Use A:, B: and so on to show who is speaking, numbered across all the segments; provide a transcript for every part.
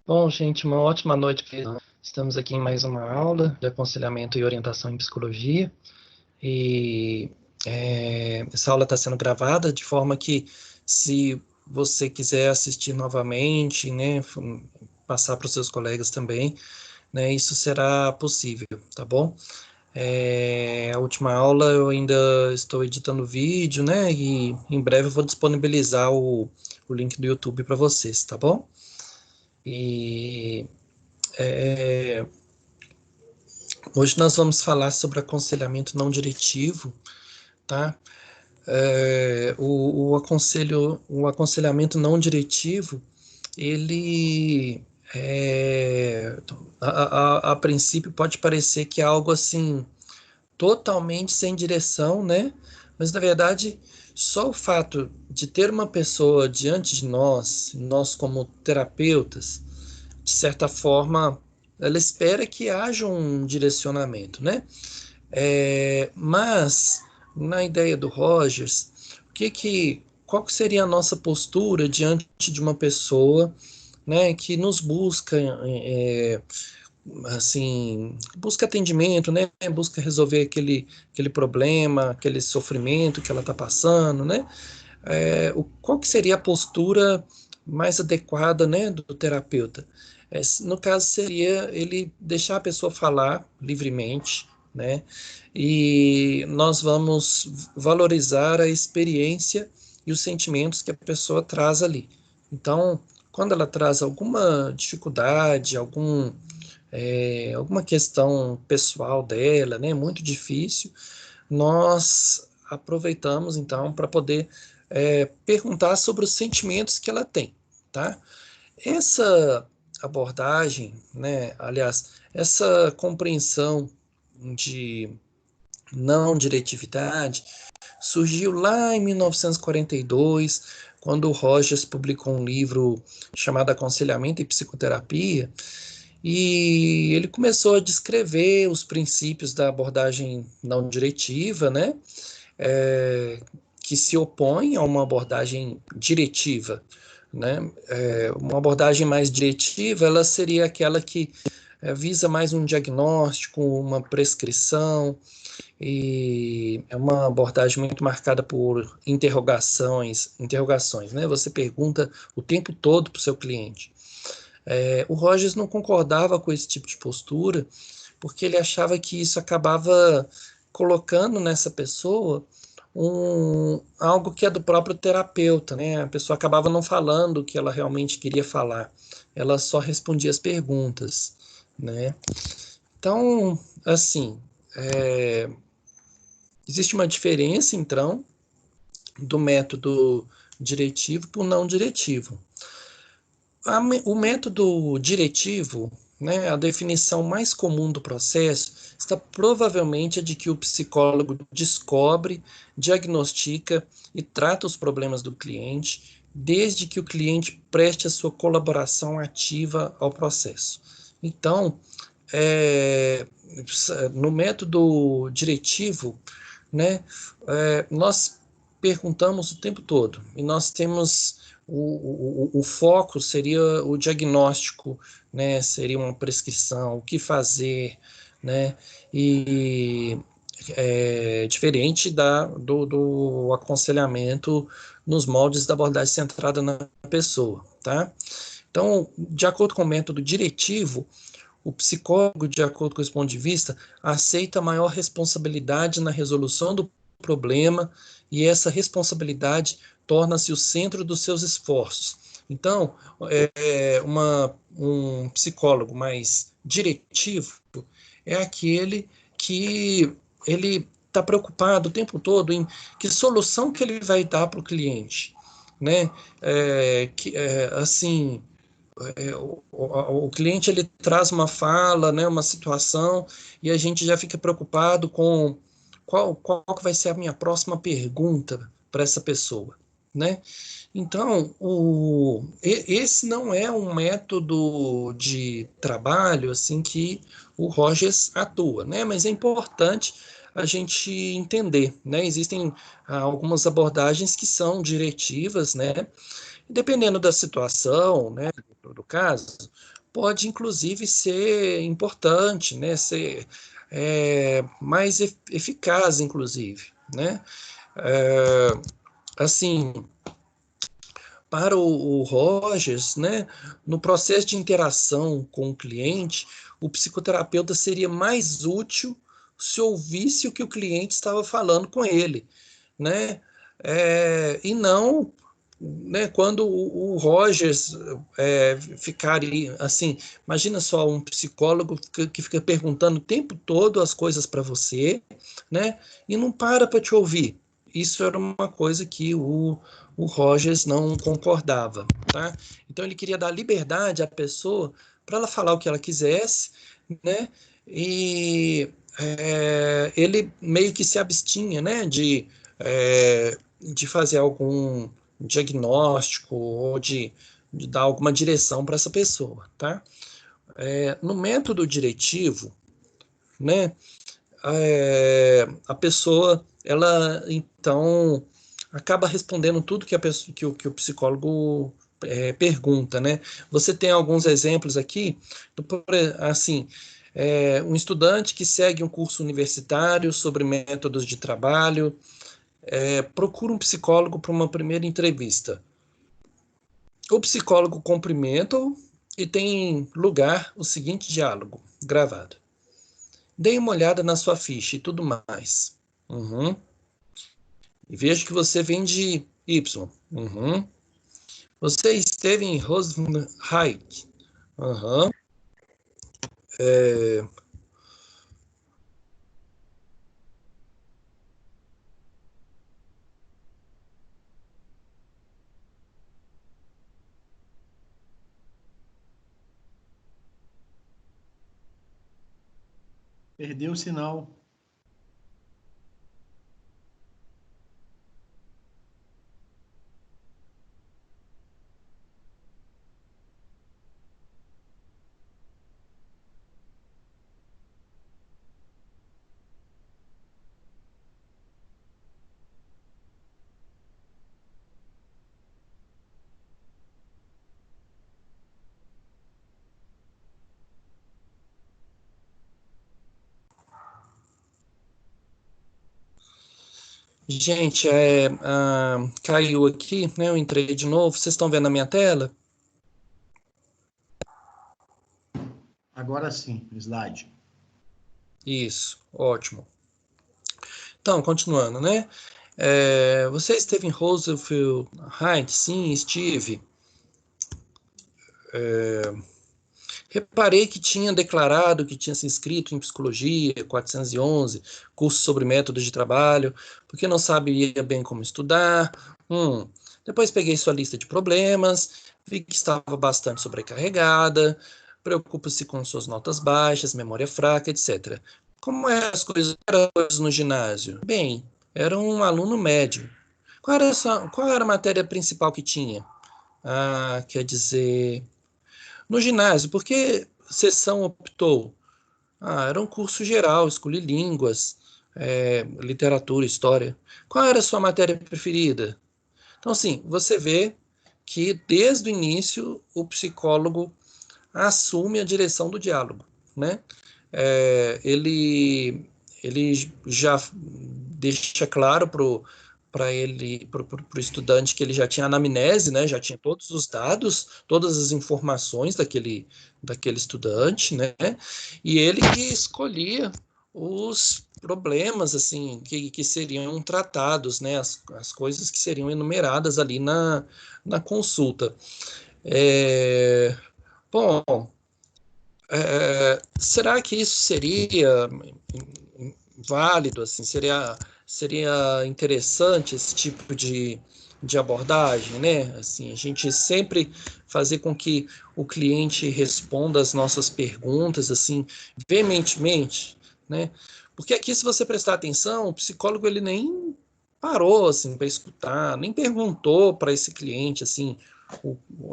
A: Bom, gente, uma ótima noite. Estamos aqui em mais uma aula de aconselhamento e orientação em psicologia. E essa aula está sendo gravada de forma que, se você quiser assistir novamente, né, passar para os seus colegas também, né, isso será possível, tá bom? A última aula eu ainda estou editando o vídeo, né, e em breve eu vou disponibilizar o link do YouTube para vocês, tá bom? E hoje nós vamos falar sobre aconselhamento não diretivo, tá? O aconselhamento não diretivo, ele a princípio pode parecer que é algo assim totalmente sem direção, né? Mas na verdade, só o fato de ter uma pessoa diante de nós como terapeutas, de certa forma, ela espera que haja um direcionamento, né? Mas, na ideia do Rogers, qual que seria a nossa postura diante de uma pessoa, né, que nos busca, assim, busca atendimento, né, busca resolver aquele problema, aquele sofrimento que ela está passando, né? Qual que seria a postura mais adequada, né, do terapeuta? No caso, seria ele deixar a pessoa falar livremente, né, e nós vamos valorizar a experiência e os sentimentos que a pessoa traz ali. Então, quando ela traz alguma dificuldade, alguma questão pessoal dela, né, muito difícil, nós aproveitamos então para poder perguntar sobre os sentimentos que ela tem, tá? Essa abordagem, né, aliás, essa compreensão de não diretividade surgiu lá em 1942, quando o Rogers publicou um livro chamado Aconselhamento e Psicoterapia, e ele começou a descrever os princípios da abordagem não diretiva, né? Que se opõe a uma abordagem diretiva, né? Uma abordagem mais diretiva, ela seria aquela que visa mais um diagnóstico, uma prescrição, e é uma abordagem muito marcada por interrogações, né? Você pergunta o tempo todo para o seu cliente. O Rogers não concordava com esse tipo de postura, porque ele achava que isso acabava colocando nessa pessoa algo que é do próprio terapeuta, né? A pessoa acabava não falando o que ela realmente queria falar, ela só respondia as perguntas, né? Então, assim, existe uma diferença, então, do método diretivo para o não diretivo. O método diretivo, né, a definição mais comum do processo, está provavelmente a de que o psicólogo descobre, diagnostica e trata os problemas do cliente, desde que o cliente preste a sua colaboração ativa ao processo. Então, no método diretivo, né, nós perguntamos o tempo todo, e nós temos o foco seria o diagnóstico, né, seria uma prescrição, o que fazer, né, e diferente do aconselhamento nos moldes da abordagem centrada na pessoa, tá? Então, de acordo com o método diretivo, o psicólogo, de acordo com esse ponto de vista, aceita maior responsabilidade na resolução do problema, e essa responsabilidade torna-se o centro dos seus esforços. Então, um psicólogo mais diretivo é aquele que ele está preocupado o tempo todo em que solução que ele vai dar para o cliente, né? Assim, o cliente ele traz uma fala, né, uma situação, e a gente já fica preocupado com qual que vai ser a minha próxima pergunta para essa pessoa, né? Então, esse não é um método de trabalho assim que o Rogers atua, né? Mas é importante a gente entender, né? Existem algumas abordagens que são diretivas, né? Dependendo da situação, né, do caso, pode inclusive ser importante, né? Ser mais eficaz, inclusive, né? É, assim, para o Rogers, né, no processo de interação com o cliente, o psicoterapeuta seria mais útil se ouvisse o que o cliente estava falando com ele, né? E não, né, quando o Rogers ficaria assim, imagina só um psicólogo que fica perguntando o tempo todo as coisas para você, né, e não para te ouvir. Isso era uma coisa que o Rogers não concordava, tá? Então ele queria dar liberdade à pessoa para ela falar o que ela quisesse, né? E ele meio que se abstinha, né, de fazer algum diagnóstico ou de dar alguma direção para essa pessoa, tá? No método diretivo, né, a pessoa, ela então acaba respondendo tudo que a pessoa, que o psicólogo pergunta, né? Você tem alguns exemplos aqui, assim, um estudante que segue um curso universitário sobre métodos de trabalho, procura um psicólogo para uma primeira entrevista. O psicólogo cumprimenta-o e tem lugar o seguinte diálogo gravado. Dei uma olhada na sua ficha e tudo mais. Uhum. E vejo que você vem de Y. Uhum. Você esteve em Rosenheim. Uhum. É...
B: Perdeu o sinal.
A: Gente, caiu aqui, né? Eu entrei de novo. Vocês estão vendo a minha tela?
B: Agora sim, slide.
A: Isso, ótimo. Então, continuando, né? Você esteve em Roosevelt Heights? Sim, estive. Reparei que tinha declarado que tinha se inscrito em psicologia 411, curso sobre métodos de trabalho, porque não sabia bem como estudar. Depois peguei sua lista de problemas, vi que estava bastante sobrecarregada, preocupa-se com suas notas baixas, memória fraca, etc. Como eram as coisas no ginásio? Bem, era um aluno médio. Qual era a matéria principal que tinha? Ah, quer dizer, no ginásio, por que sessão optou? Ah, era um curso geral, escolhi línguas, literatura, história. Qual era a sua matéria preferida? Então, assim, você vê que desde o início o psicólogo assume a direção do diálogo, né? Ele já deixa claro para o estudante que ele já tinha anamnese, né? Já tinha todos os dados, todas as informações daquele estudante, né? E ele que escolhia os problemas assim que seriam tratados, né? As coisas que seriam enumeradas ali na consulta. É, bom, será que isso seria válido, assim, seria interessante esse tipo de abordagem, né? Assim, a gente sempre fazer com que o cliente responda as nossas perguntas, assim, veementemente, né? Porque aqui, se você prestar atenção, o psicólogo, ele nem parou, assim, para escutar, nem perguntou para esse cliente, assim,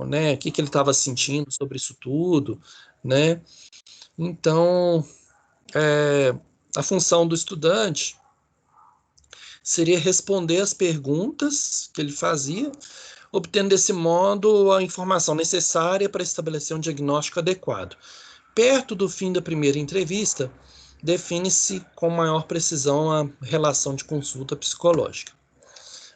A: né, o que ele estava sentindo sobre isso tudo, né? Então, a função do estudante seria responder as perguntas que ele fazia, obtendo desse modo a informação necessária para estabelecer um diagnóstico adequado. Perto do fim da primeira entrevista, define-se com maior precisão a relação de consulta psicológica.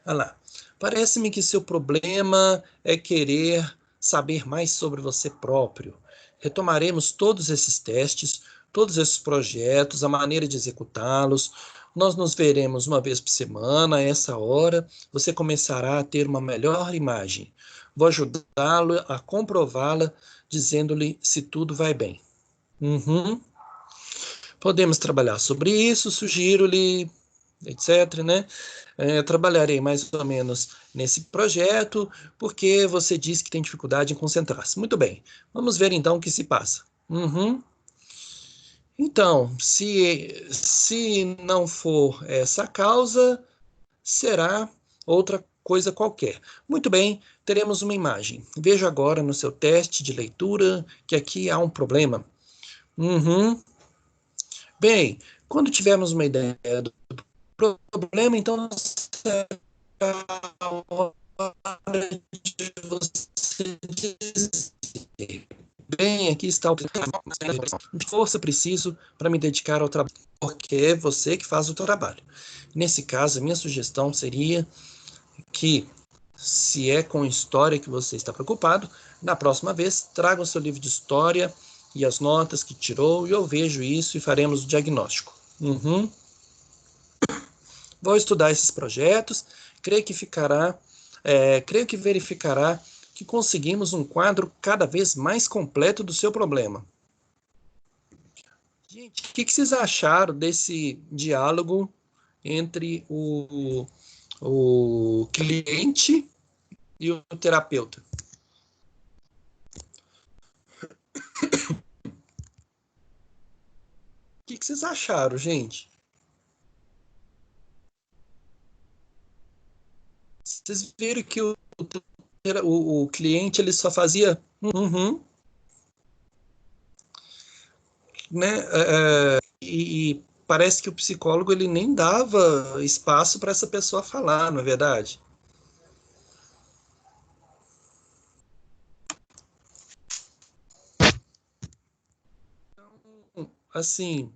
A: Olha lá. Parece-me que seu problema é querer saber mais sobre você próprio. Retomaremos todos esses testes, todos esses projetos, a maneira de executá-los. Nós nos veremos uma vez por semana, a essa hora. Você começará a ter uma melhor imagem. Vou ajudá-lo a comprová-la, dizendo-lhe se tudo vai bem. Podemos trabalhar sobre isso, sugiro-lhe, etc., né? Trabalharei mais ou menos nesse projeto, porque você disse que tem dificuldade em concentrar-se. Muito bem, vamos ver então o que se passa. Então, se não for essa causa, será outra coisa qualquer. Muito bem, teremos uma imagem. Veja agora no seu teste de leitura que aqui há um problema. Bem, quando tivermos uma ideia do problema, então será a hora de você dizer: bem, aqui está o de força preciso para me dedicar ao trabalho, porque é você que faz o trabalho. Nesse caso, a minha sugestão seria que, se é com história que você está preocupado, na próxima vez traga o seu livro de história e as notas que tirou, e eu vejo isso e faremos o diagnóstico. Vou estudar esses projetos, creio que verificará que conseguimos um quadro cada vez mais completo do seu problema. Gente, o que vocês acharam desse diálogo entre o cliente e o terapeuta? O que vocês acharam, gente? Vocês viram que o cliente ele só fazia né? E parece que o psicólogo ele nem dava espaço para essa pessoa falar, não é verdade? Então, assim,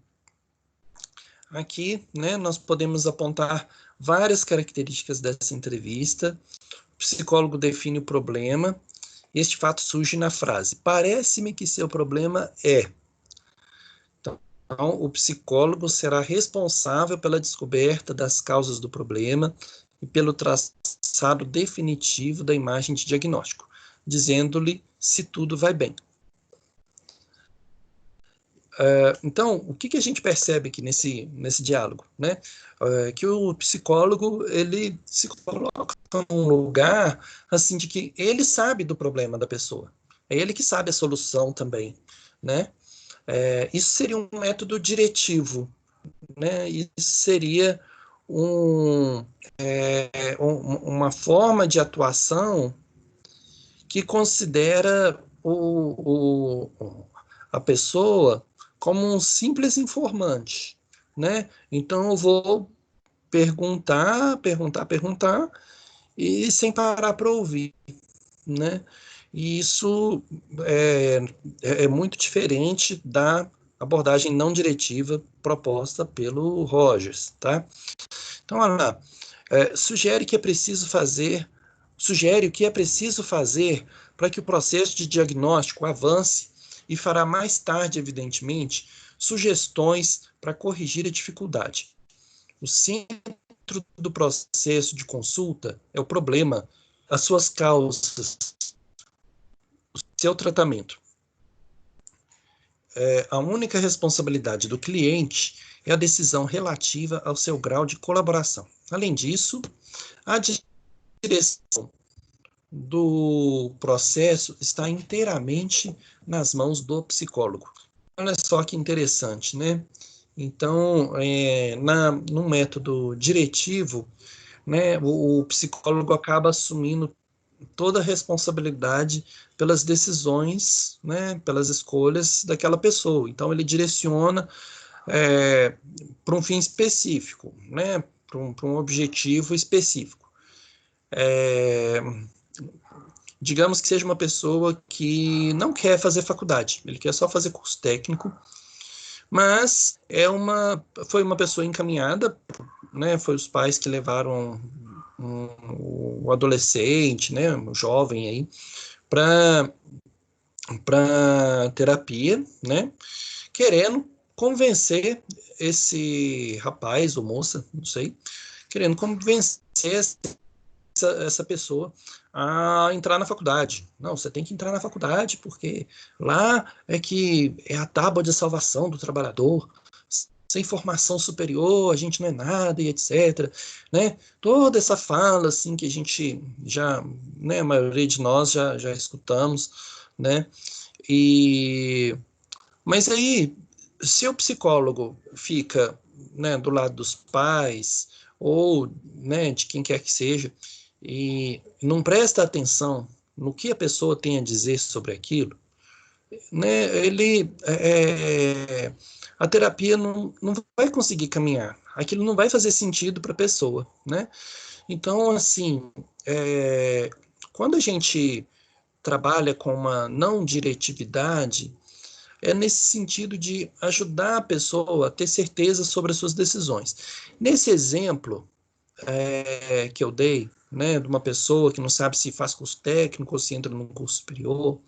A: aqui, né, nós podemos apontar várias características dessa entrevista. O psicólogo define o problema. Este fato surge na frase: parece-me que seu problema é. Então, o psicólogo será responsável pela descoberta das causas do problema e pelo traçado definitivo da imagem de diagnóstico, dizendo-lhe se tudo vai bem. Então, o que a gente percebe aqui nesse diálogo, né? Que o psicólogo ele se coloca num lugar assim de que ele sabe do problema da pessoa, é ele que sabe a solução também, né? Isso seria um método diretivo, né? Isso seria uma forma de atuação que considera a pessoa como um simples informante, né? Então eu vou perguntar e sem parar para ouvir, né? E isso é muito diferente da abordagem não diretiva proposta pelo Rogers, tá? Então, olha lá, sugere o que é preciso fazer para que o processo de diagnóstico avance e fará mais tarde, evidentemente, sugestões para corrigir a dificuldade. O centro do processo de consulta é o problema, as suas causas, o seu tratamento. A única responsabilidade do cliente é a decisão relativa ao seu grau de colaboração. Além disso, a direção do processo está inteiramente nas mãos do psicólogo. Olha só que interessante, né? Então, no método diretivo, né, o psicólogo acaba assumindo toda a responsabilidade pelas decisões, né, pelas escolhas daquela pessoa. Então, ele direciona para um fim específico, né, para um objetivo específico. digamos que seja uma pessoa que não quer fazer faculdade, ele quer só fazer curso técnico, mas foi uma pessoa encaminhada, né, foi os pais que levaram o adolescente, né, o jovem aí, para terapia, né, querendo convencer esse rapaz ou moça, não sei, querendo convencer essa pessoa a entrar na faculdade. Não, você tem que entrar na faculdade porque lá é que é a tábua de salvação do trabalhador. Sem formação superior, a gente não é nada e etc. Né? Toda essa fala assim que a gente já, né, a maioria de nós já escutamos, né? Mas aí, se o psicólogo fica, né, do lado dos pais ou, né, de quem quer que seja e não presta atenção no que a pessoa tem a dizer sobre aquilo, né, a terapia não vai conseguir caminhar. Aquilo não vai fazer sentido para a pessoa, né? Então, assim, quando a gente trabalha com uma não diretividade, é nesse sentido de ajudar a pessoa a ter certeza sobre as suas decisões. Nesse exemplo que eu dei, né, de uma pessoa que não sabe se faz curso técnico ou se entra num curso superior,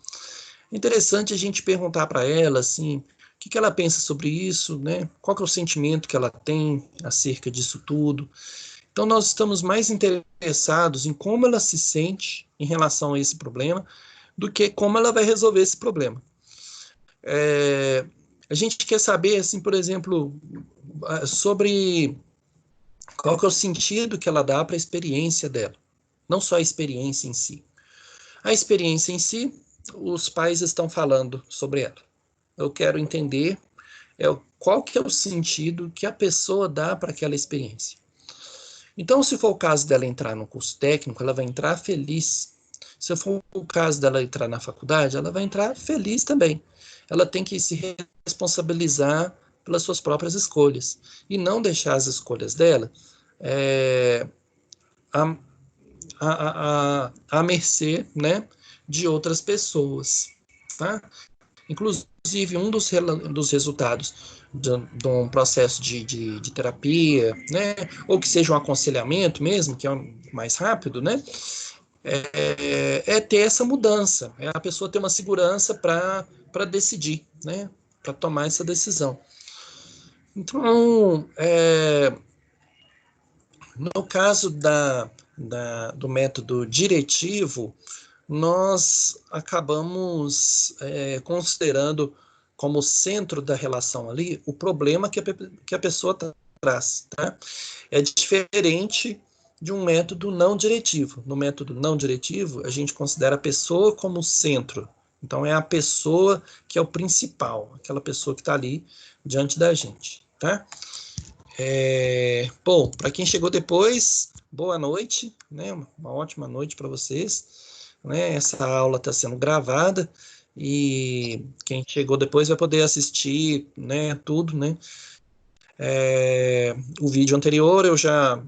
A: é interessante a gente perguntar para ela, assim, o que ela pensa sobre isso, né? Qual que é o sentimento que ela tem acerca disso tudo. Então, nós estamos mais interessados em como ela se sente em relação a esse problema do que como ela vai resolver esse problema. A gente quer saber, assim, por exemplo, sobre qual que é o sentido que ela dá para a experiência dela, não só a experiência em si. A experiência em si, os pais estão falando sobre ela. Eu quero entender qual que é o sentido que a pessoa dá para aquela experiência. Então, se for o caso dela entrar no curso técnico, ela vai entrar feliz. Se for o caso dela entrar na faculdade, ela vai entrar feliz também. Ela tem que se responsabilizar pelas suas próprias escolhas e não deixar as escolhas dela à, à mercê, né, de outras pessoas. Tá? Inclusive, um dos resultados de um processo de terapia, né, ou que seja um aconselhamento mesmo, que é mais rápido, né, ter essa mudança, é a pessoa ter uma segurança para decidir, né, para tomar essa decisão. Então, no caso do método diretivo, nós acabamos considerando como centro da relação ali o problema que a pessoa traz. Tá? É diferente de um método não diretivo. No método não diretivo, a gente considera a pessoa como centro. Então, é a pessoa que é o principal, aquela pessoa que está ali diante da gente. Tá? Bom, para quem chegou depois, boa noite, né? Uma ótima noite para vocês. Né? Essa aula está sendo gravada e quem chegou depois vai poder assistir, né, tudo, né? O vídeo anterior eu já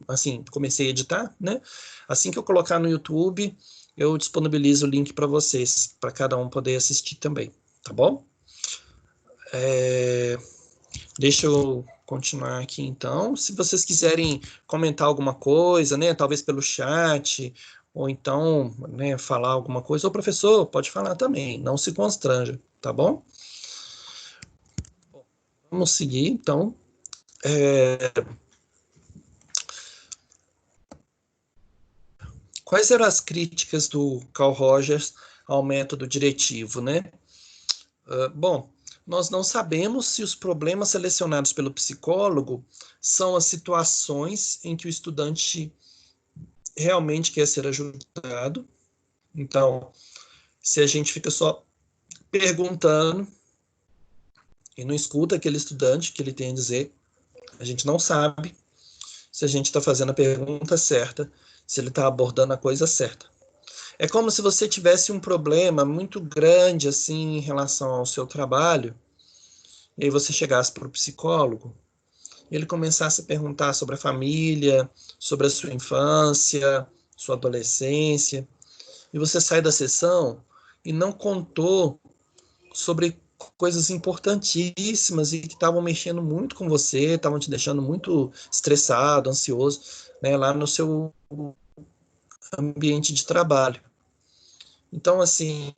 A: assim, comecei a editar, né? Assim que eu colocar no YouTube, eu disponibilizo o link para vocês, para cada um poder assistir também, tá bom? Deixa eu continuar aqui então. Se vocês quiserem comentar alguma coisa, né, talvez pelo chat, ou então, né, falar alguma coisa, o professor pode falar também, não se constranja, tá bom? Vamos seguir então. Quais eram as críticas do Carl Rogers ao método diretivo, né? Bom, nós não sabemos se os problemas selecionados pelo psicólogo são as situações em que o estudante realmente quer ser ajudado. Então, se a gente fica só perguntando e não escuta aquele estudante que ele tem a dizer, a gente não sabe se a gente está fazendo a pergunta certa, se ele está abordando a coisa certa. É como se você tivesse um problema muito grande assim em relação ao seu trabalho, e aí você chegasse para o psicólogo, e ele começasse a perguntar sobre a família, sobre a sua infância, sua adolescência, e você sai da sessão e não contou sobre coisas importantíssimas e que estavam mexendo muito com você, estavam te deixando muito estressado, ansioso, né, lá no seu ambiente de trabalho. Então, assim,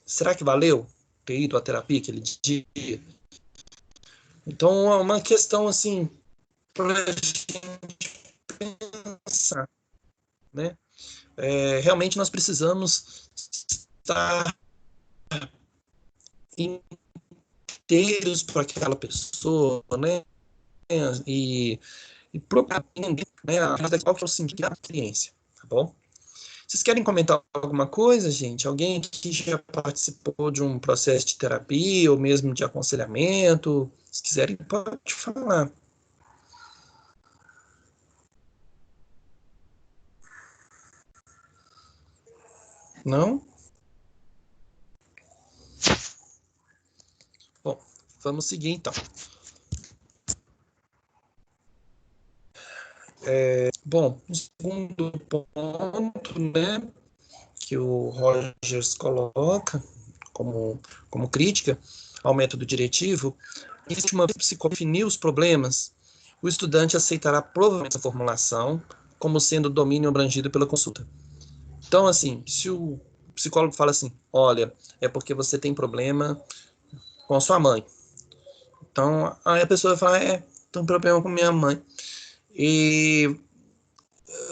A: será que valeu ter ido à terapia aquele dia? Então, é uma questão, assim, para a gente pensar, né? Realmente nós precisamos estar inteiros para aquela pessoa, né? E procurar entender, né, qual que é o sentido da experiência, tá bom? Vocês querem comentar alguma coisa, gente? Alguém que já participou de um processo de terapia ou mesmo de aconselhamento? Se quiserem, pode falar. Não? Bom, vamos seguir então. Bom, o segundo ponto, né, que o Rogers coloca como crítica ao método diretivo, é que uma vez que o psicólogo definir os problemas, o estudante aceitará provavelmente essa formulação como sendo o domínio abrangido pela consulta. Então, assim, se o psicólogo fala assim, olha, é porque você tem problema com a sua mãe. Então, aí a pessoa vai falar, tenho um problema com minha mãe. E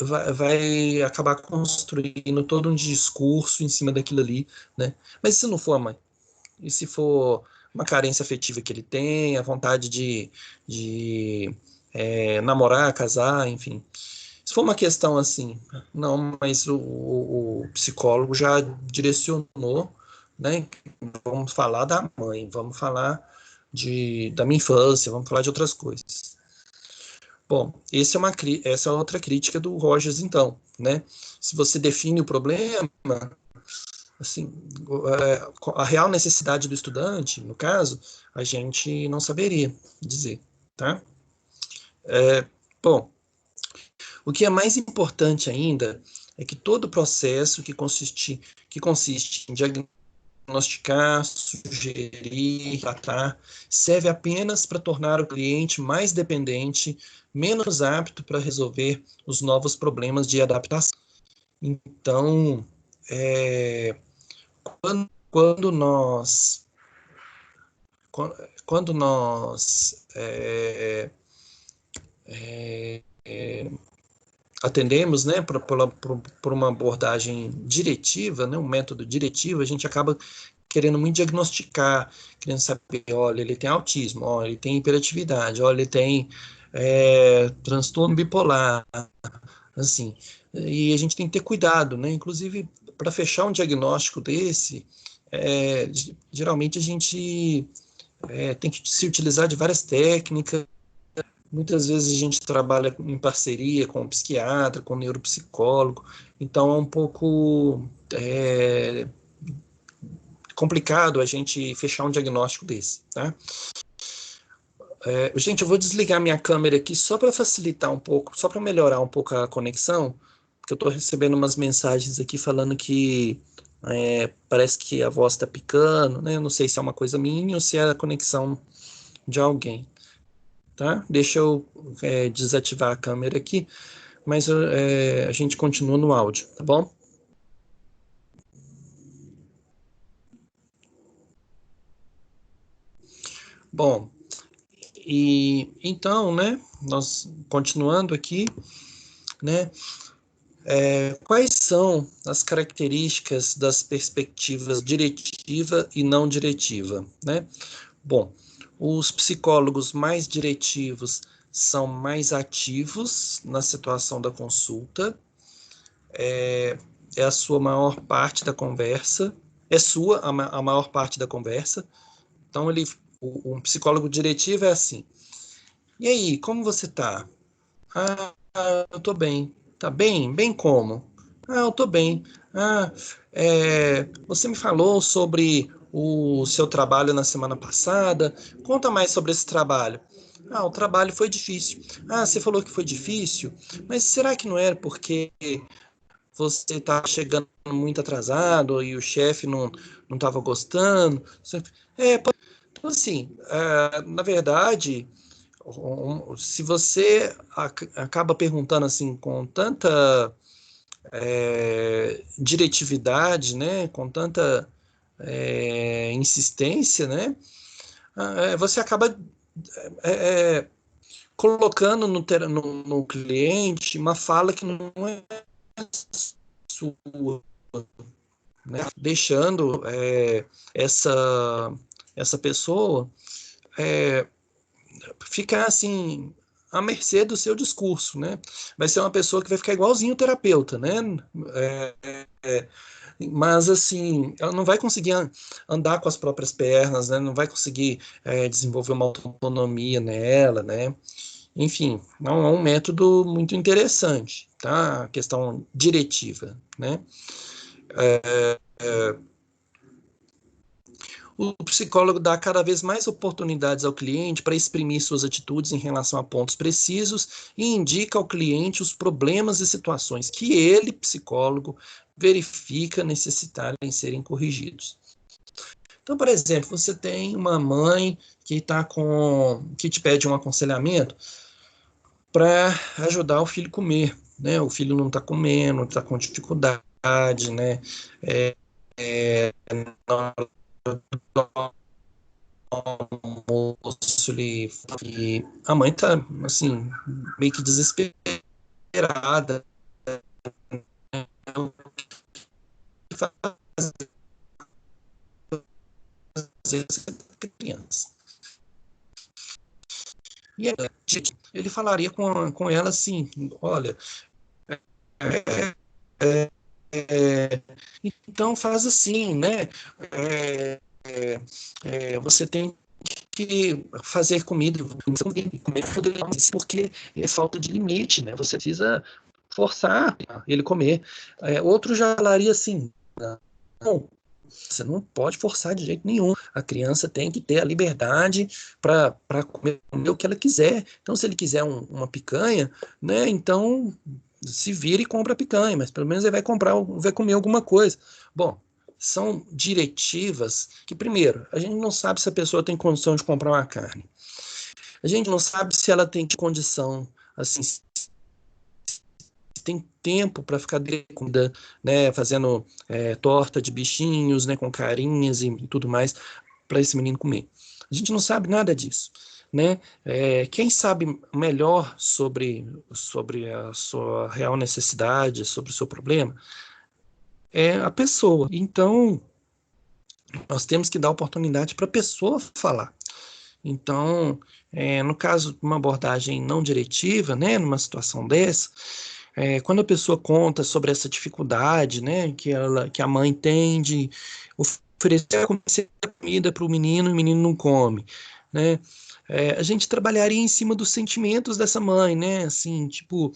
A: vai acabar construindo todo um discurso em cima daquilo ali, né? Mas e se não for a mãe? E se for uma carência afetiva que ele tem, a vontade de namorar, casar, enfim. Se for uma questão assim, não, mas o psicólogo já direcionou, né? Vamos falar da mãe, vamos falar da minha infância, vamos falar de outras coisas. Bom, essa é outra crítica do Rogers, então, né? Se você define o problema, assim, a real necessidade do estudante, no caso, a gente não saberia dizer, tá? Bom, o que é mais importante ainda é que todo o processo que consiste em diagnosticar, sugerir, tratar, serve apenas para tornar o cliente mais dependente, menos apto para resolver os novos problemas de adaptação. Então, quando nós quando nós atendemos, né, por uma abordagem diretiva, né, um método diretivo, a gente acaba querendo muito diagnosticar, querendo saber, olha, ele tem autismo, olha, ele tem hiperatividade, olha, ele tem transtorno bipolar, assim, e a gente tem que ter cuidado, né, inclusive para fechar um diagnóstico desse, geralmente a gente tem que se utilizar de várias técnicas. Muitas vezes a gente trabalha em parceria com o psiquiatra, com o neuropsicólogo, então é um pouco complicado a gente fechar um diagnóstico desse, tá? Gente, eu vou desligar minha câmera aqui só para facilitar um pouco, só para melhorar um pouco a conexão, porque eu estou recebendo umas mensagens aqui falando que parece que a voz está picando, né? Eu não sei se é uma coisa minha ou se é a conexão de alguém. Tá? Deixa eu desativar a câmera aqui, mas a gente continua no áudio, tá bom? Bom, e então, né, nós continuando aqui, né, quais são as características das perspectivas diretiva e não diretiva, né? Bom, os psicólogos mais diretivos são mais ativos na situação da consulta, é a sua maior parte da conversa, é sua a maior parte da conversa. Então, um psicólogo diretivo é assim, e aí, como você tá? Ah, eu tô bem. Tá bem? Bem como? Ah, eu tô bem. Ah, você me falou sobre o seu trabalho na semana passada. Conta mais sobre esse trabalho. Ah, o trabalho foi difícil. Ah, você falou que foi difícil, mas será que não era porque você está chegando muito atrasado e o chefe não estava gostando. Então, assim, na verdade, se você acaba perguntando assim com tanta diretividade, né, com tanta insistência, né, você acaba colocando no cliente uma fala que não é sua, né, deixando essa pessoa ficar assim à mercê do seu discurso, né? Vai ser uma pessoa que vai ficar igualzinho o terapeuta, né? Mas assim, ela não vai conseguir andar com as próprias pernas, né? Não vai conseguir desenvolver uma autonomia nela, né? Enfim, não é um método muito interessante, tá? A questão diretiva, né? O psicólogo dá cada vez mais oportunidades ao cliente para exprimir suas atitudes em relação a pontos precisos e indica ao cliente os problemas e situações que ele, psicólogo, verifica necessitarem serem corrigidos. Então, por exemplo, você tem uma mãe que te pede um aconselhamento para ajudar o filho a comer, né? O filho não está comendo, está com dificuldade, né? Na hora do almoço, e a mãe tá assim meio que desesperada, fazer essa criança. E aí, ele falaria com ela assim: olha, é, é, é, então faz assim, né? Você tem que fazer comida, comer porque é falta de limite, né? Você precisa forçar ele comer. Outro já falaria assim: não, você não pode forçar de jeito nenhum. A criança tem que ter a liberdade para comer o que ela quiser. Então, se ele quiser uma picanha, né? Então se vira e compra a picanha, mas pelo menos ele vai comer alguma coisa. Bom, são diretivas que, primeiro, a gente não sabe se a pessoa tem condição de comprar uma carne. A gente não sabe se ela tem condição, assim, se tem tempo para ficar de comida, né, fazendo torta de bichinhos, né, com carinhas e tudo mais, para esse menino comer. A gente não sabe nada disso, né? Quem sabe melhor sobre a sua real necessidade, sobre o seu problema, é a pessoa. Então, nós temos que dar oportunidade para a pessoa falar. Então, no caso de uma abordagem não diretiva, né, numa situação dessa, quando a pessoa conta sobre essa dificuldade, né, que a mãe tem de oferecer comida para o menino não come, né, a gente trabalharia em cima dos sentimentos dessa mãe, né, assim, tipo,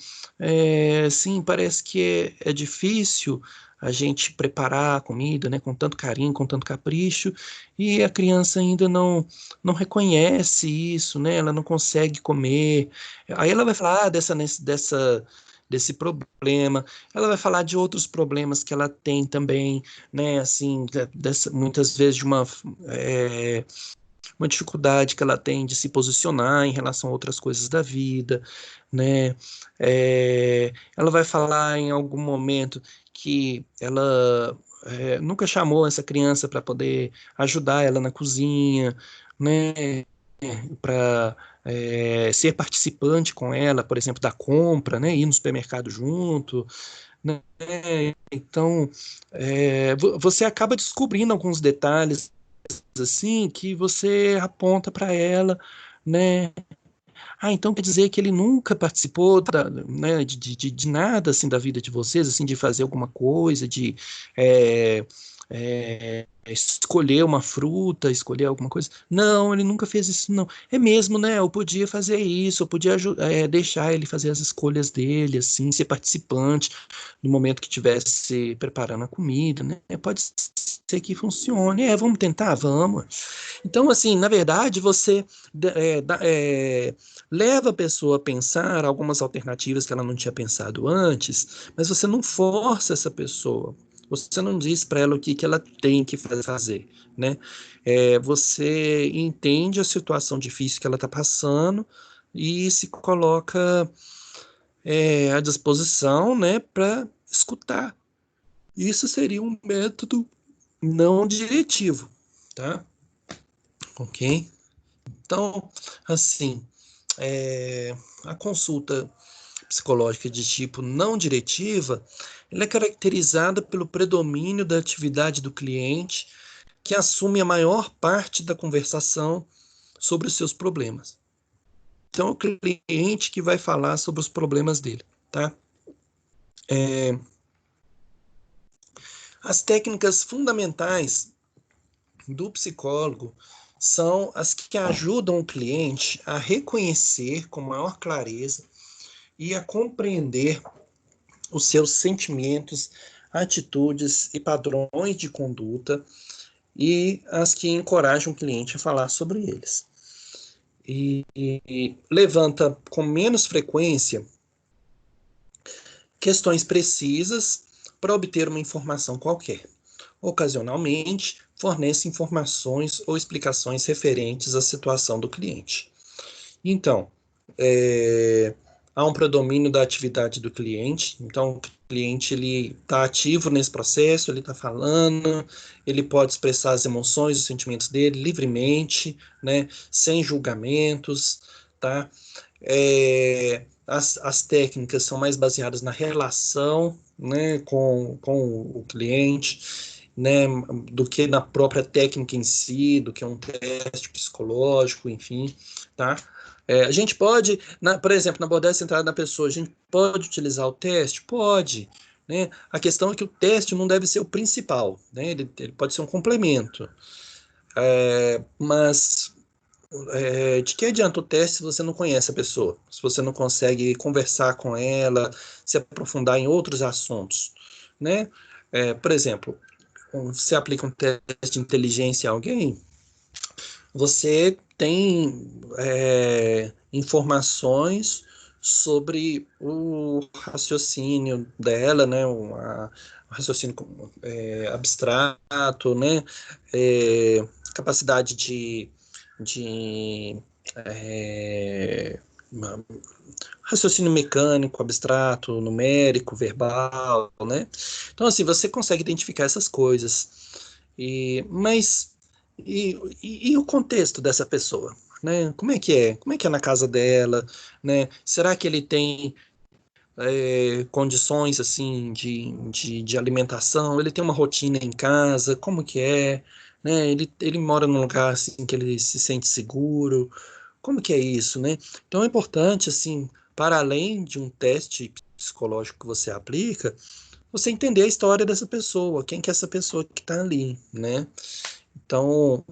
A: sim, parece que é difícil a gente preparar a comida, né, com tanto carinho, com tanto capricho, e a criança ainda não reconhece isso, né? Ela não consegue comer. Aí ela vai falar desse problema. Ela vai falar de outros problemas que ela tem também, né? Assim, muitas vezes de uma dificuldade que ela tem de se posicionar em relação a outras coisas da vida, né? Ela vai falar em algum momento que ela nunca chamou essa criança para poder ajudar ela na cozinha, né? Para ser participante com ela, por exemplo, da compra, né? Ir no supermercado junto, né? Então, você acaba descobrindo alguns detalhes assim que você aponta para ela, né? Ah, então quer dizer que ele nunca participou né, de nada assim da vida de vocês, assim, de fazer alguma coisa, de escolher uma fruta, escolher alguma coisa? Não, ele nunca fez isso, não. É mesmo, né? Eu podia fazer isso, eu podia deixar ele fazer as escolhas dele, assim, ser participante no momento que estivesse preparando a comida, né? Pode ser que funcione. Vamos tentar? Vamos. Então, assim, na verdade, você leva a pessoa a pensar algumas alternativas que ela não tinha pensado antes, mas você não força essa pessoa. Você não diz para ela o que ela tem que fazer, né? Você entende a situação difícil que ela está passando e se coloca à disposição, né, para escutar. Isso seria um método não diretivo, tá? Ok? Então, assim, a consulta psicológica de tipo não diretiva, ela é caracterizada pelo predomínio da atividade do cliente, que assume a maior parte da conversação sobre os seus problemas. Então, é o cliente que vai falar sobre os problemas dele, tá? As técnicas fundamentais do psicólogo são as que ajudam o cliente a reconhecer com maior clareza e a compreender os seus sentimentos, atitudes e padrões de conduta, e as que encorajam o cliente a falar sobre eles. E levanta com menos frequência questões precisas para obter uma informação qualquer. Ocasionalmente, fornece informações ou explicações referentes à situação do cliente. Então, há um predomínio da atividade do cliente, então o cliente ele está ativo nesse processo, ele está falando, ele pode expressar as emoções, os sentimentos dele livremente, né, sem julgamentos, tá? As técnicas são mais baseadas na relação, né, com o cliente, né, do que na própria técnica em si, do que um teste psicológico, enfim, tá? A gente pode, por exemplo, na abordagem centrada na pessoa, a gente pode utilizar o teste? Pode, né? A questão é que o teste não deve ser o principal, né? Ele pode ser um complemento. Mas de que adianta o teste se você não conhece a pessoa? Se você não consegue conversar com ela, se aprofundar em outros assuntos, né? Por exemplo, você aplica um teste de inteligência a alguém, você tem informações sobre o raciocínio dela, né, o raciocínio abstrato, né, capacidade de raciocínio mecânico, abstrato, numérico, verbal, né? Então, assim, você consegue identificar essas coisas. Mas e o contexto dessa pessoa, né? Como é que é? Como é que é na casa dela, né? Será que ele tem condições assim de alimentação? Ele tem uma rotina em casa? Como que é? Né? Ele mora num lugar assim que ele se sente seguro? Como que é isso, né? Então é importante assim, para além de um teste psicológico que você aplica, você entender a história dessa pessoa, quem que é essa pessoa que está ali, né? Então,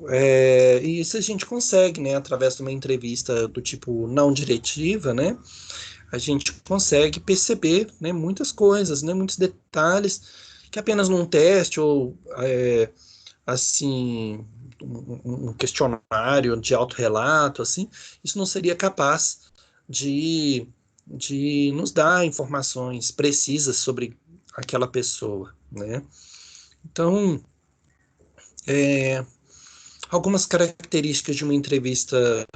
A: isso a gente consegue, né, através de uma entrevista do tipo não diretiva, né, a gente consegue perceber, né, muitas coisas, né, muitos detalhes que apenas num teste ou, assim, um questionário de autorrelato, assim, isso não seria capaz de, de nos dar informações precisas sobre aquela pessoa, né. Então, algumas características de uma entrevista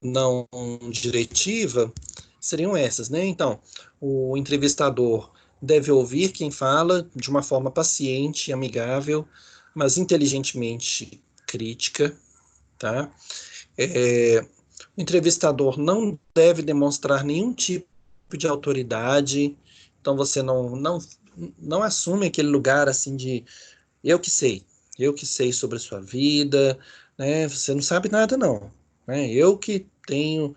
A: não diretiva seriam essas, né? Então, o entrevistador deve ouvir quem fala de uma forma paciente, amigável, mas inteligentemente crítica, tá? O entrevistador não deve demonstrar nenhum tipo de autoridade, então você não assume aquele lugar assim de eu que sei sobre a sua vida, né? Você não sabe nada, não. Né? Eu que tenho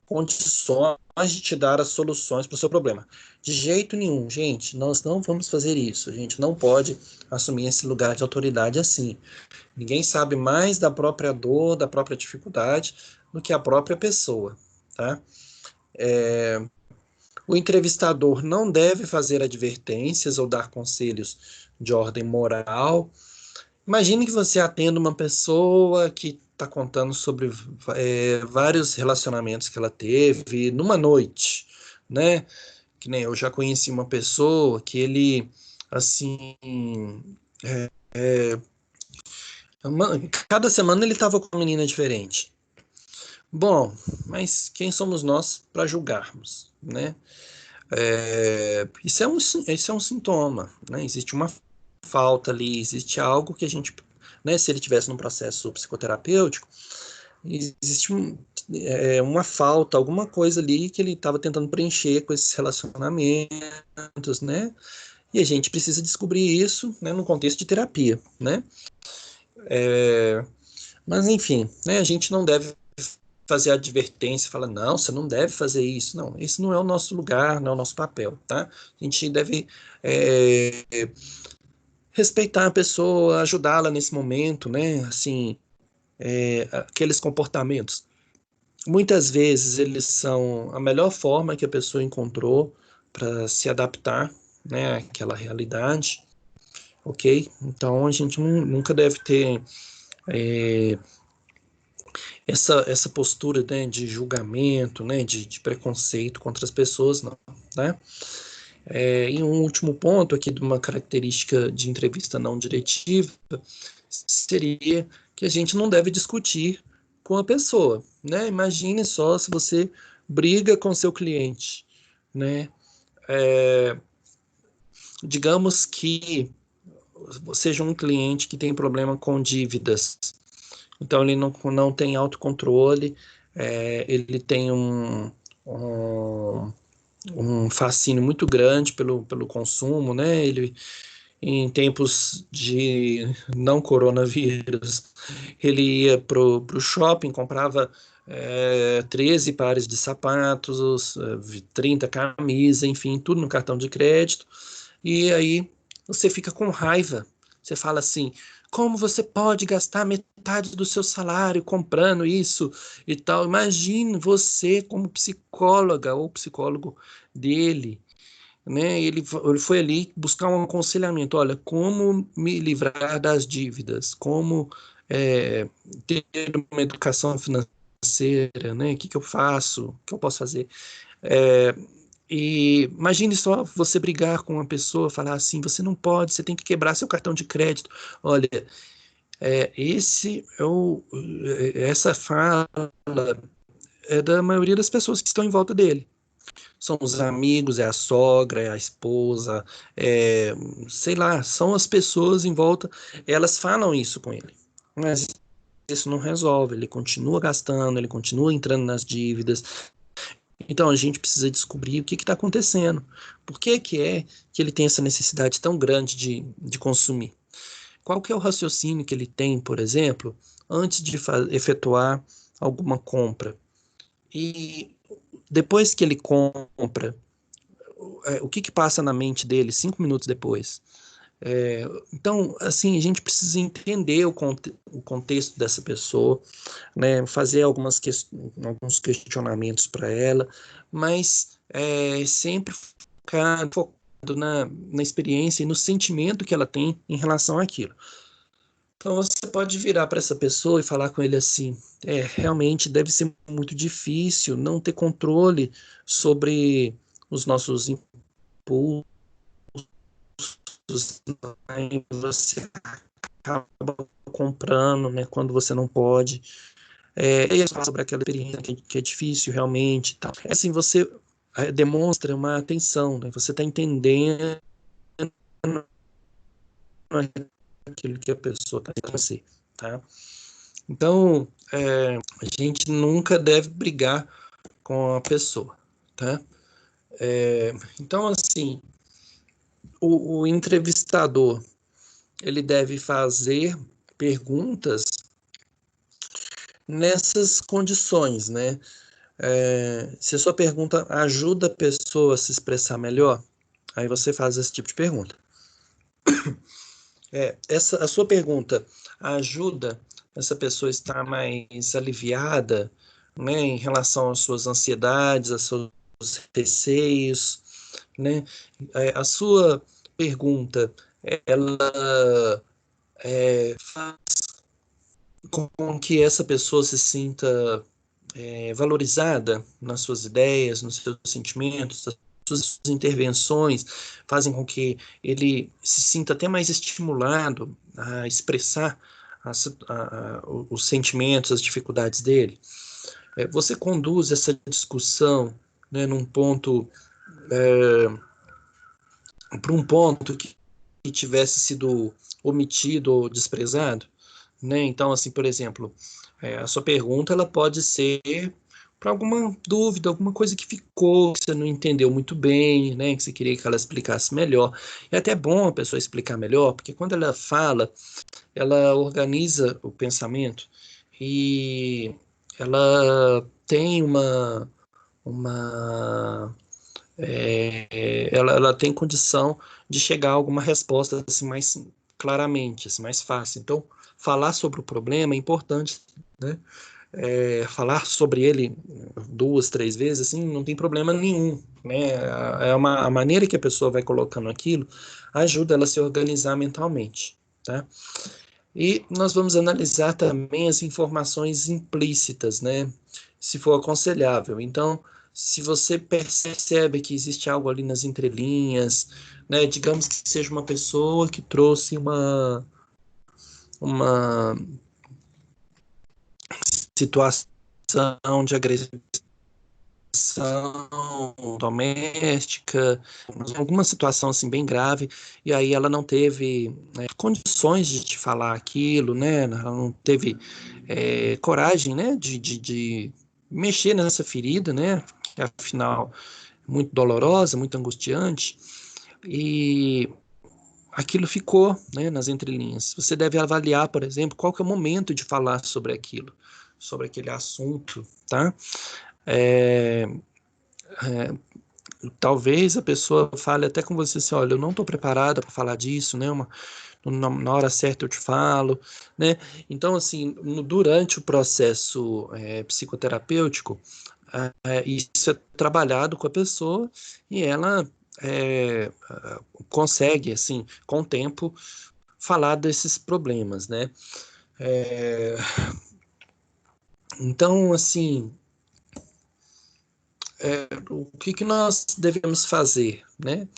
A: condições de te dar as soluções para o seu problema. De jeito nenhum, gente, nós não vamos fazer isso. A gente não pode assumir esse lugar de autoridade assim. Ninguém sabe mais da própria dor, da própria dificuldade, do que a própria pessoa, tá? O entrevistador não deve fazer advertências ou dar conselhos de ordem moral, Imagine que você atende uma pessoa que está contando sobre vários relacionamentos que ela teve numa noite, né? Que nem eu já conheci uma pessoa que ele, assim, cada semana ele estava com uma menina diferente. Bom, mas quem somos nós para julgarmos, né? Isso é um sintoma, né? Existe uma falta ali, existe algo que a gente, né? Se ele tivesse num processo psicoterapêutico, existe uma falta, alguma coisa ali que ele estava tentando preencher com esses relacionamentos, né? E a gente precisa descobrir isso, né, no contexto de terapia, né? Mas enfim, né? A gente não deve fazer advertência, falar, não, você não deve fazer isso. Não, esse não é o nosso lugar, não é o nosso papel, tá? A gente deve respeitar a pessoa, ajudá-la nesse momento, né? Assim, aqueles comportamentos. Muitas vezes eles são a melhor forma que a pessoa encontrou para se adaptar, né, àquela realidade, ok? Então a gente nunca deve ter essa postura, né, de julgamento, né, de preconceito contra as pessoas, não, né? E um último ponto aqui de uma característica de entrevista não diretiva seria que a gente não deve discutir com a pessoa, né? Imagine só se você briga com seu cliente, né? Digamos que seja um cliente que tem problema com dívidas, então ele não tem autocontrole, ele tem um, um fascínio muito grande pelo consumo, né? Ele, em tempos de não coronavírus, ele ia pro shopping, comprava 13 pares de sapatos, 30 camisas, enfim, tudo no cartão de crédito. E aí você fica com raiva. Você fala assim: como você pode gastar metade do seu salário comprando isso e tal? Imagine você como psicóloga ou psicólogo dele, né? Ele foi ali buscar um aconselhamento. Olha, como me livrar das dívidas? Como é, ter uma educação financeira, né? O que eu faço? O que eu posso fazer? É, e imagine só você brigar com uma pessoa, falar assim, você não pode, você tem que quebrar seu cartão de crédito. Olha, essa fala é da maioria das pessoas que estão em volta dele. São os amigos, é a sogra, é a esposa, é, sei lá, são as pessoas em volta, elas falam isso com ele. Mas isso não resolve, ele continua gastando, ele continua entrando nas dívidas. Então a gente precisa descobrir o que está acontecendo. Por que é que ele tem essa necessidade tão grande de consumir? Qual que é o raciocínio que ele tem, por exemplo, antes de efetuar alguma compra? E depois que ele compra, o que passa na mente dele 5 minutos depois? Então, assim, a gente precisa entender o contexto dessa pessoa, né, fazer alguns questionamentos para ela, mas sempre focado na experiência e no sentimento que ela tem em relação àquilo. Então, você pode virar para essa pessoa e falar com ele assim: realmente deve ser muito difícil não ter controle sobre os nossos impulsos, né? Você acaba comprando, né, quando você não pode. E aí fala sobre aquela experiência que é difícil realmente, tal. Assim, você demonstra uma atenção, né? Você está entendendo aquilo que a pessoa está tentando ser, tá? Então, a gente nunca deve brigar com a pessoa, tá? Então, assim, o entrevistador, ele deve fazer perguntas nessas condições, né? Se a sua pergunta ajuda a pessoa a se expressar melhor, aí você faz esse tipo de pergunta. A sua pergunta ajuda essa pessoa a estar mais aliviada, né, em relação às suas ansiedades, aos seus receios, né? A sua pergunta, ela faz com que essa pessoa se sinta valorizada nas suas ideias, nos seus sentimentos, as suas intervenções fazem com que ele se sinta até mais estimulado a expressar os sentimentos, as dificuldades dele. Você conduz essa discussão, né, num ponto para um ponto que tivesse sido omitido ou desprezado, né? Então, assim, por exemplo, a sua pergunta ela pode ser para alguma dúvida, alguma coisa que ficou, que você não entendeu muito bem, né? Que você queria que ela explicasse melhor. É até bom a pessoa explicar melhor, porque quando ela fala, ela organiza o pensamento e ela tem uma ela tem condição de chegar a alguma resposta assim, mais claramente, assim, mais fácil. Então, falar sobre o problema é importante, né? Falar sobre ele 2, 3 vezes, assim, não tem problema nenhum, né? A maneira que a pessoa vai colocando aquilo ajuda ela a se organizar mentalmente, tá? E nós vamos analisar também as informações implícitas, né? Se for aconselhável. Então, se você percebe que existe algo ali nas entrelinhas, né? Digamos que seja uma pessoa que trouxe uma situação de agressão doméstica, alguma situação assim bem grave, e aí ela não teve condições de te falar aquilo, né? Ela não teve coragem, né? De mexer nessa ferida, né? Que afinal é muito dolorosa, muito angustiante, e aquilo ficou, né, nas entrelinhas. Você deve avaliar, por exemplo, qual que é o momento de falar sobre aquilo, sobre aquele assunto, tá? É, talvez a pessoa fale até com você assim, olha, eu não estou preparada para falar disso, né? Na hora certa eu te falo, né? Então, assim, durante o processo psicoterapêutico, isso é trabalhado com a pessoa e ela consegue, assim, com o tempo, falar desses problemas, né? É, então, assim, o que nós devemos fazer, né?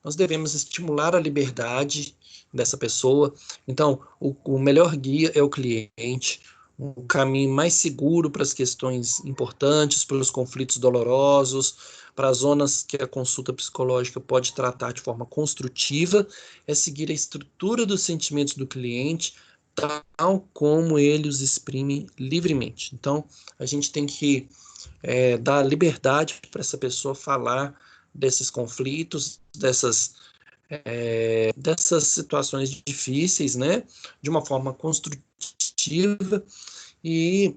A: Nós devemos estimular a liberdade dessa pessoa. Então, o melhor guia é o cliente, o caminho mais seguro para as questões importantes, para os conflitos dolorosos, para as zonas que a consulta psicológica pode tratar de forma construtiva, é seguir a estrutura dos sentimentos do cliente, tal como ele os exprime livremente. Então, a gente tem que dar liberdade para essa pessoa falar desses conflitos, dessas situações difíceis, né, de uma forma construtiva e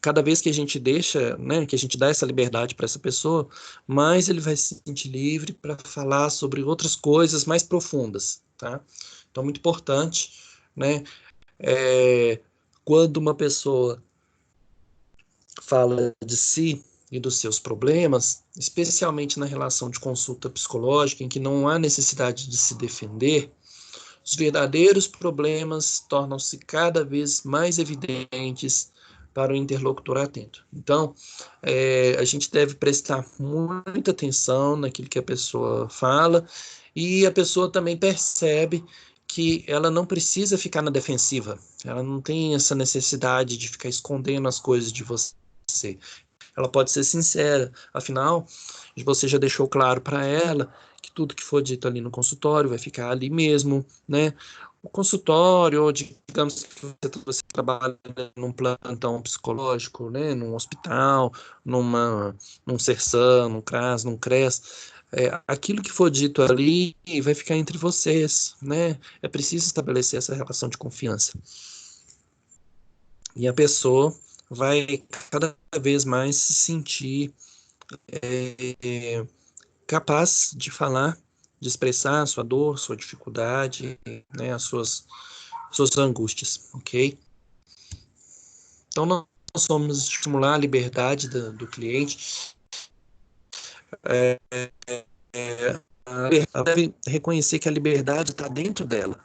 A: cada vez que a gente deixa, né, que a gente dá essa liberdade para essa pessoa, mais ele vai se sentir livre para falar sobre outras coisas mais profundas, tá? Então, muito importante, né, quando uma pessoa fala de si e dos seus problemas, especialmente na relação de consulta psicológica, em que não há necessidade de se defender, os verdadeiros problemas tornam-se cada vez mais evidentes para o interlocutor atento. Então, a gente deve prestar muita atenção naquilo que a pessoa fala e a pessoa também percebe que ela não precisa ficar na defensiva, ela não tem essa necessidade de ficar escondendo as coisas de você. Ela pode ser sincera, afinal, você já deixou claro para ela que tudo que for dito ali no consultório vai ficar ali mesmo, né? O consultório, ou digamos que você trabalha num plantão psicológico, né? Num hospital, num CERSAM, num CRAS, num CRES, aquilo que for dito ali vai ficar entre vocês, né? É preciso estabelecer essa relação de confiança. E a pessoa vai cada vez mais se sentir capaz de falar, de expressar a sua dor, sua dificuldade, né, as suas angústias, ok? Então, nós vamos estimular a liberdade do cliente. Ela deve reconhecer que a liberdade está dentro dela.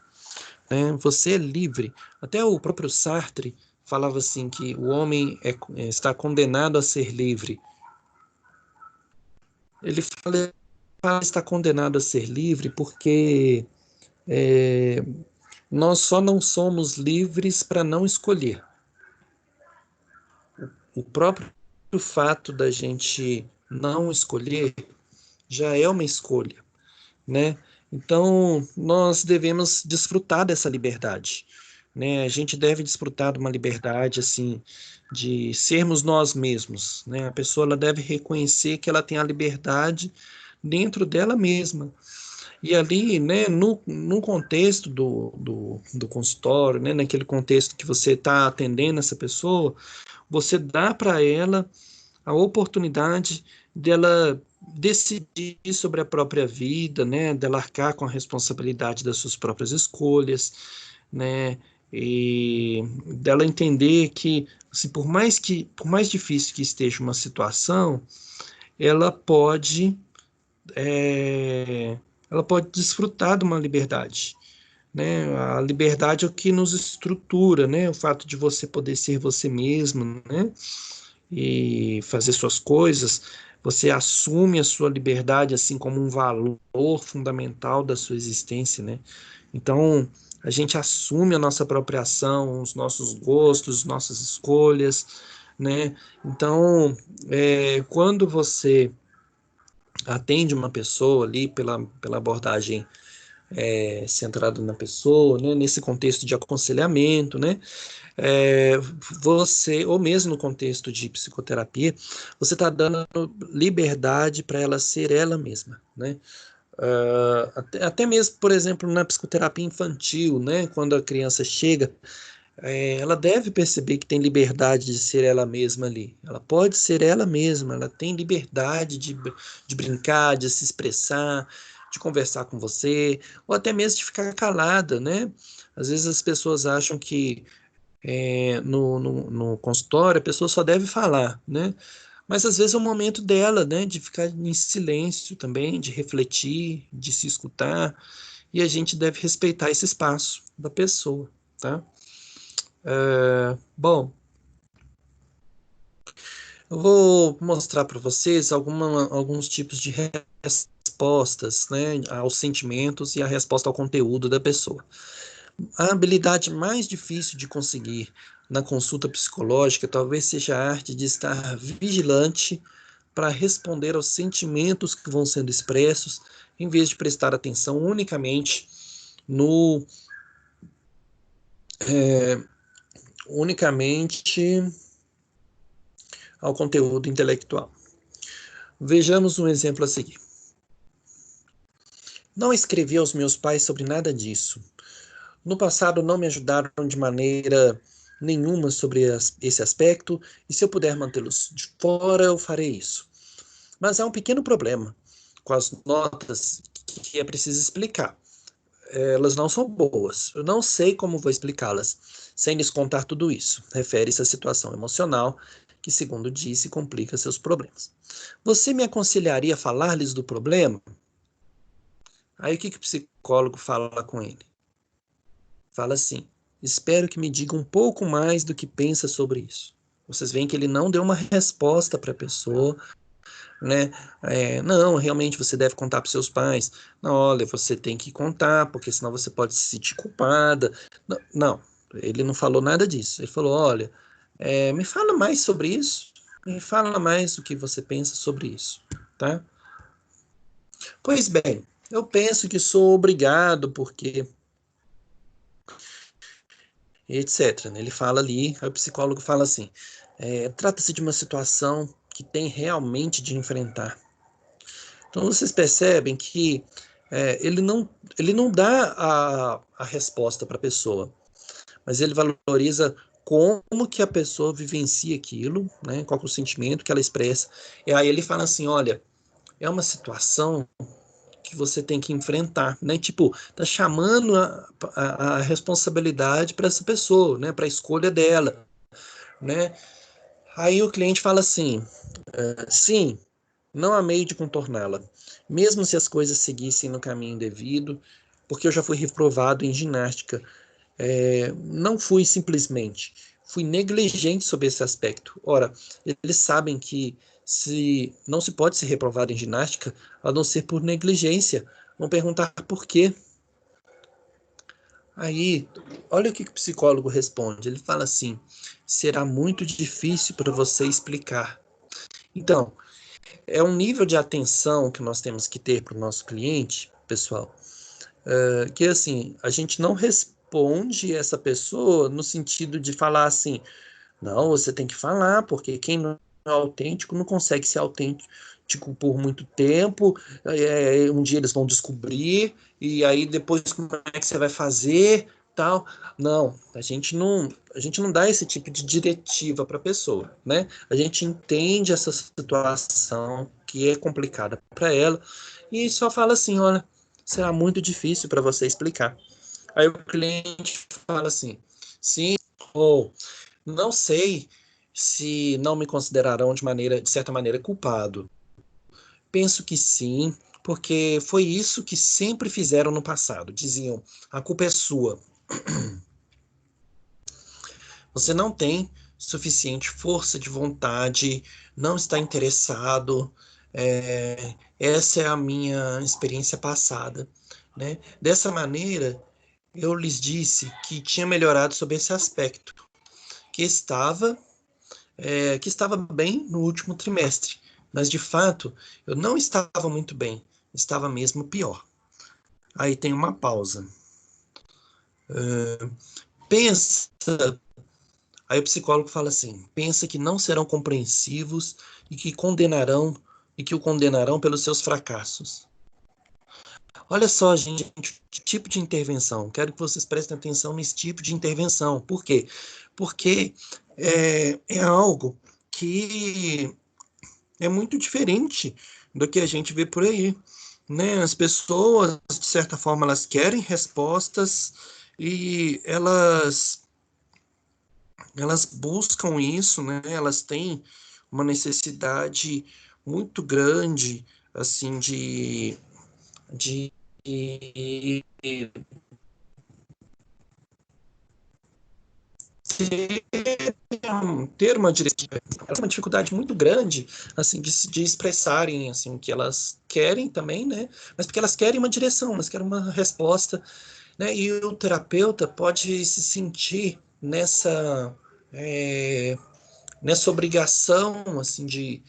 A: né? Você é livre. Até o próprio Sartre falava assim que o homem está condenado a ser livre. Ele fala que está condenado a ser livre porque é, nós só não somos livres para não escolher. O próprio fato da gente não escolher já é uma escolha, né? Então, nós devemos desfrutar dessa liberdade, né? A gente deve desfrutar de uma liberdade, assim, de sermos nós mesmos, né? A pessoa ela deve reconhecer que ela tem a liberdade dentro dela mesma. E ali, né, no contexto do consultório, né, naquele contexto que você está atendendo essa pessoa, você dá para ela a oportunidade dela decidir sobre a própria vida, né, dela arcar com a responsabilidade das suas próprias escolhas, né, e dela entender que, assim, por mais difícil que esteja uma situação, ela pode, é, ela pode desfrutar de uma liberdade, né? A liberdade é o que nos estrutura, né? O fato de você poder ser você mesmo, né? E fazer suas coisas, você assume a sua liberdade assim como um valor fundamental da sua existência, né? Então, a gente assume a nossa própria ação, os nossos gostos, nossas escolhas, né? Então, quando você atende uma pessoa ali pela abordagem centrada na pessoa, né? Nesse contexto de aconselhamento, né? é, você, ou mesmo no contexto de psicoterapia, você está dando liberdade para ela ser ela mesma, né? Até mesmo, por exemplo, na psicoterapia infantil, né? Quando a criança chega, ela deve perceber que tem liberdade de ser ela mesma ali. Ela pode ser ela mesma, ela tem liberdade de brincar, de se expressar, de conversar com você, ou até mesmo de ficar calada, né? Às vezes as pessoas acham que no consultório, a pessoa só deve falar, né? Mas às vezes é o momento dela, né? De ficar em silêncio também, de refletir, de se escutar, e a gente deve respeitar esse espaço da pessoa, tá? Bom, eu vou mostrar para vocês alguns tipos de respostas, né? Aos sentimentos e a resposta ao conteúdo da pessoa. A habilidade mais difícil de conseguir na consulta psicológica talvez seja a arte de estar vigilante para responder aos sentimentos que vão sendo expressos, em vez de prestar atenção unicamente no unicamente ao conteúdo intelectual. Vejamos um exemplo a seguir. Não escrevi aos meus pais sobre nada disso. No passado não me ajudaram de maneira nenhuma sobre esse aspecto, e se eu puder mantê-los de fora, eu farei isso. Mas há um pequeno problema com as notas que é preciso explicar. Elas não são boas. Eu não sei como vou explicá-las, sem lhes contar tudo isso. Refere-se à situação emocional que, segundo disse, complica seus problemas. Você me aconselharia a falar-lhes do problema? Aí o que o psicólogo fala com ele? Fala assim: espero que me diga um pouco mais do que pensa sobre isso. Vocês veem que ele não deu uma resposta para a pessoa, né? Não, realmente você deve contar para seus pais. Não, olha, você tem que contar, porque senão você pode se sentir culpada. Não, não, ele não falou nada disso. Ele falou: olha, me fala mais sobre isso. Me fala mais o que você pensa sobre isso, tá? Pois bem, eu penso que sou obrigado, porque etc, né? Ele fala ali, aí o psicólogo fala assim: trata-se de uma situação que tem realmente de enfrentar. Então vocês percebem que ele não dá a resposta para a pessoa, mas ele valoriza como que a pessoa vivencia aquilo, né? Qual que é o sentimento que ela expressa. E aí ele fala assim: olha, é uma situação que você tem que enfrentar, né? Tipo, tá chamando a responsabilidade para essa pessoa, né? Para a escolha dela, né? Aí o cliente fala assim: sim, não há meio de contorná-la, mesmo se as coisas seguissem no caminho devido, porque eu já fui reprovado em ginástica não fui simplesmente, fui negligente sobre esse aspecto. Ora, eles sabem que não se pode ser reprovado em ginástica a não ser por negligência. Vão perguntar por quê. Aí, olha o que o psicólogo responde. Ele fala assim: será muito difícil para você explicar. Então, é um nível de atenção que nós temos que ter para o nosso cliente, pessoal, que assim, a gente não responde essa pessoa no sentido de falar assim, não, você tem que falar, porque quem não é autêntico não consegue ser autêntico por muito tempo, um dia eles vão descobrir, e aí depois como é que você vai fazer, tal. Não, a gente não dá esse tipo de diretiva para a pessoa, né? A gente entende essa situação que é complicada para ela, e só fala assim, olha, será muito difícil para você explicar. Aí o cliente fala assim, sim, ou não sei se não me considerarão de certa maneira, culpado. Penso que sim, porque foi isso que sempre fizeram no passado. Diziam, a culpa é sua. Você não tem suficiente força de vontade, não está interessado. Essa é a minha experiência passada, né? Dessa maneira, eu lhes disse que tinha melhorado sobre esse aspecto, que estava bem no último trimestre, mas de fato eu não estava muito bem, estava mesmo pior. Aí tem uma pausa. Pensa, aí o psicólogo fala assim: pensa que não serão compreensivos e que o condenarão pelos seus fracassos. Olha só, gente, que tipo de intervenção. Quero que vocês prestem atenção nesse tipo de intervenção. Por quê? Porque é algo que é muito diferente do que a gente vê por aí, né? As pessoas, de certa forma, elas querem respostas e elas buscam isso, né? Elas têm uma necessidade muito grande, assim, de ter uma diretiva. Elas têm uma dificuldade muito grande, assim, de expressarem, assim, o que elas querem também, né? Mas porque elas querem uma direção, elas querem uma resposta, né? E o terapeuta pode se sentir nessa obrigação, assim, de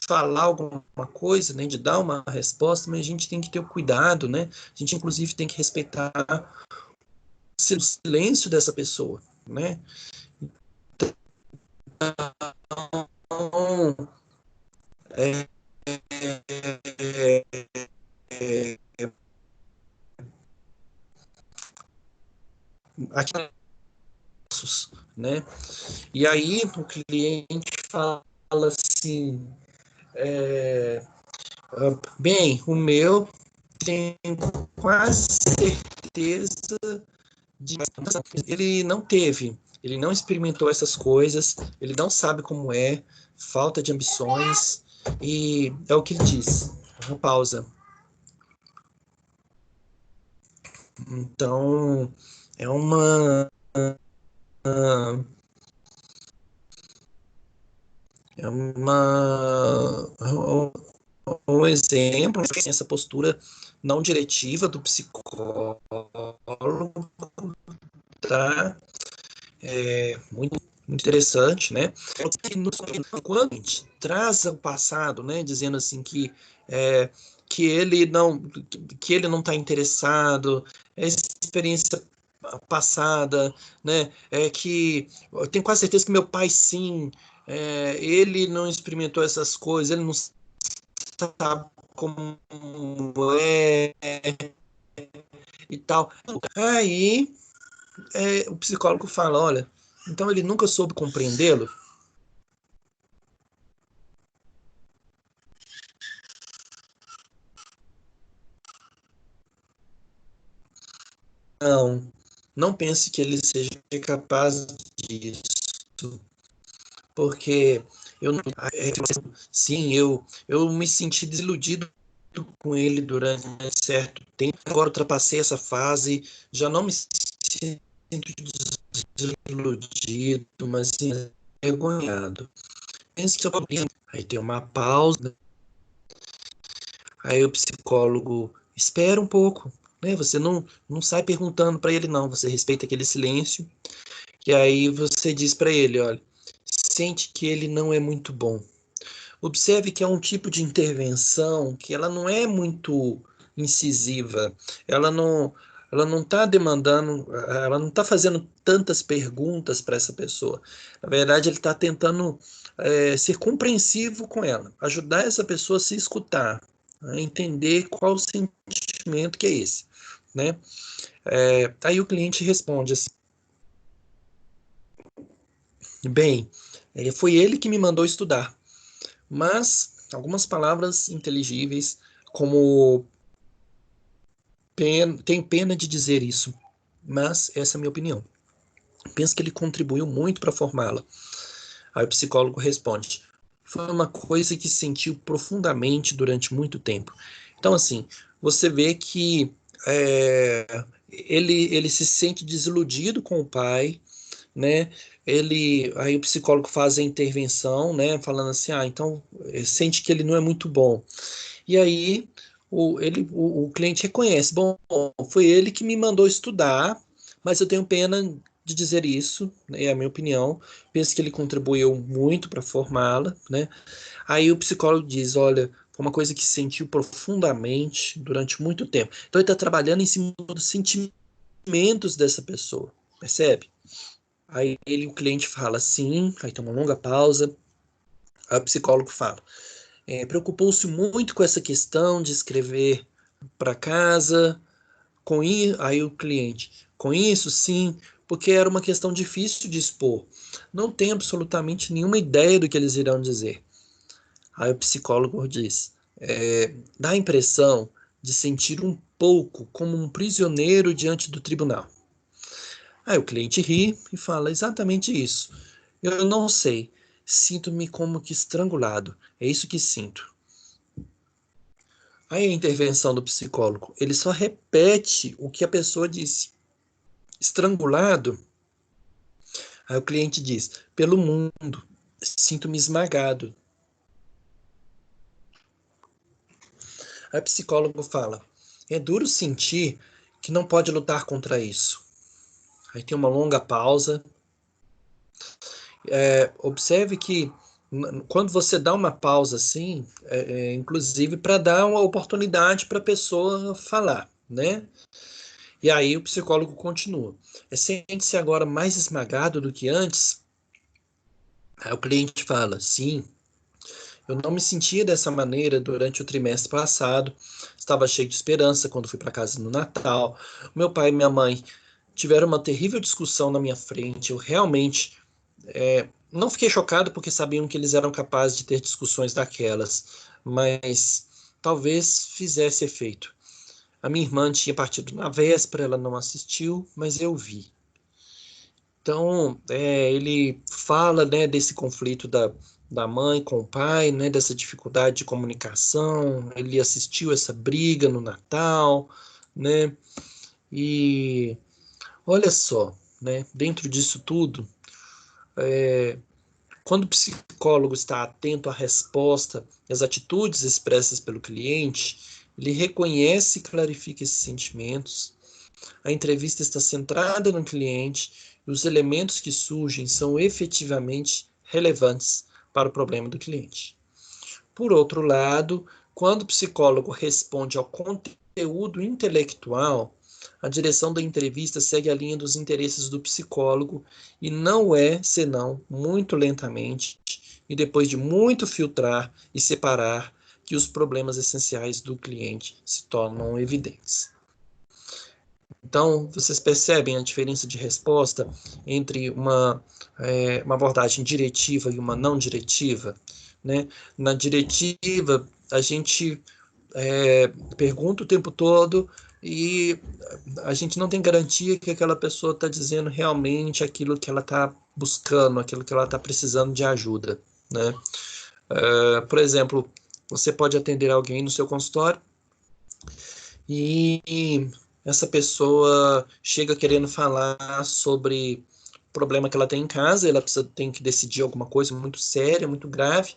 A: falar alguma coisa, né? De dar uma resposta, mas a gente tem que ter o cuidado, né? A gente, inclusive, tem que respeitar o silêncio dessa pessoa, né? Então, é, é, é, aqui, né? E aí o cliente fala assim, bem, o meu tem quase certeza de ele não teve, ele não experimentou essas coisas, ele não sabe como é, falta de ambições, e é o que ele diz. Uma pausa. Então, é é uma um exemplo, essa postura não diretiva do psicólogo, tá? Muito, muito interessante, né? Quando a gente traz o passado, né, dizendo assim é, que ele não está interessado, essa experiência passada, né, que eu tenho quase certeza que meu pai sim, ele não experimentou essas coisas, ele não sabe como é e tal. Aí o psicólogo fala, olha, então ele nunca soube compreendê-lo? Não, não pense que ele seja capaz disso, porque eu não, sim, eu me senti desiludido com ele durante certo tempo. Agora ultrapassei essa fase, já não me sinto desiludido, mas envergonhado. Penso que eu problema. Aí tem uma pausa. Aí o psicólogo espera um pouco, né? Você não sai perguntando para ele, não. Você respeita aquele silêncio. E aí você diz para ele, olha, sente que ele não é muito bom. Observe que é um tipo de intervenção que ela não é muito incisiva. Ela não está demandando, ela não está fazendo tantas perguntas para essa pessoa. Na verdade, ele está tentando ser compreensivo com ela, ajudar essa pessoa a se escutar, a entender qual o sentimento que é esse, né? Aí o cliente responde assim, bem, foi ele que me mandou estudar, mas algumas palavras inteligíveis, como tem pena de dizer isso, mas essa é a minha opinião. Penso que ele contribuiu muito para formá-la. Aí o psicólogo responde: foi uma coisa que sentiu profundamente durante muito tempo. Então, assim, você vê que ele se sente desiludido com o pai, né? Aí o psicólogo faz a intervenção, né? Falando assim, então sente que ele não é muito bom. E aí o cliente reconhece, bom, foi ele que me mandou estudar, mas eu tenho pena de dizer isso, né, é a minha opinião. Penso que ele contribuiu muito para formá-la, né? Aí o psicólogo diz, olha, foi uma coisa que sentiu profundamente durante muito tempo. Então ele está trabalhando em cima dos sentimentos dessa pessoa, percebe? Aí o cliente fala sim, aí tem uma longa pausa, aí o psicólogo fala, preocupou-se muito com essa questão de escrever para casa, aí o cliente, com isso sim, porque era uma questão difícil de expor. Não tem absolutamente nenhuma ideia do que eles irão dizer. Aí o psicólogo diz, dá a impressão de sentir um pouco como um prisioneiro diante do tribunal. Aí o cliente ri e fala exatamente isso. Eu não sei, sinto-me como que estrangulado. É isso que sinto. Aí a intervenção do psicólogo, ele só repete o que a pessoa disse. Estrangulado. Aí o cliente diz: pelo mundo, sinto-me esmagado. Aí o psicólogo fala: é duro sentir que não pode lutar contra isso. Aí tem uma longa pausa. Observe que quando você dá uma pausa assim, inclusive para dar uma oportunidade para a pessoa falar, né? E aí o psicólogo continua. Sente-se agora mais esmagado do que antes? Aí o cliente fala, sim, eu não me sentia dessa maneira durante o trimestre passado. Estava cheio de esperança quando fui para casa no Natal. Meu pai e minha mãe tiveram uma terrível discussão na minha frente. Eu realmente não fiquei chocado porque sabiam que eles eram capazes de ter discussões daquelas, mas talvez fizesse efeito. A minha irmã tinha partido na véspera, ela não assistiu, mas eu vi. Então, ele fala, né, desse conflito da mãe com o pai, né, dessa dificuldade de comunicação. Ele assistiu essa briga no Natal, né? E olha só, né, dentro disso tudo, quando o psicólogo está atento à resposta e às atitudes expressas pelo cliente, ele reconhece e clarifica esses sentimentos. A entrevista está centrada no cliente e os elementos que surgem são efetivamente relevantes para o problema do cliente. Por outro lado, quando o psicólogo responde ao conteúdo intelectual, a direção da entrevista segue a linha dos interesses do psicólogo e não é senão muito lentamente e depois de muito filtrar e separar que os problemas essenciais do cliente se tornam evidentes. Então, vocês percebem a diferença de resposta entre uma abordagem diretiva e uma não diretiva, né? Na diretiva, a gente pergunta o tempo todo e a gente não tem garantia que aquela pessoa está dizendo realmente aquilo que ela está buscando, aquilo que ela está precisando de ajuda, né? Por exemplo, você pode atender alguém no seu consultório e essa pessoa chega querendo falar sobre o problema que ela tem em casa, ela tem que decidir alguma coisa muito séria, muito grave,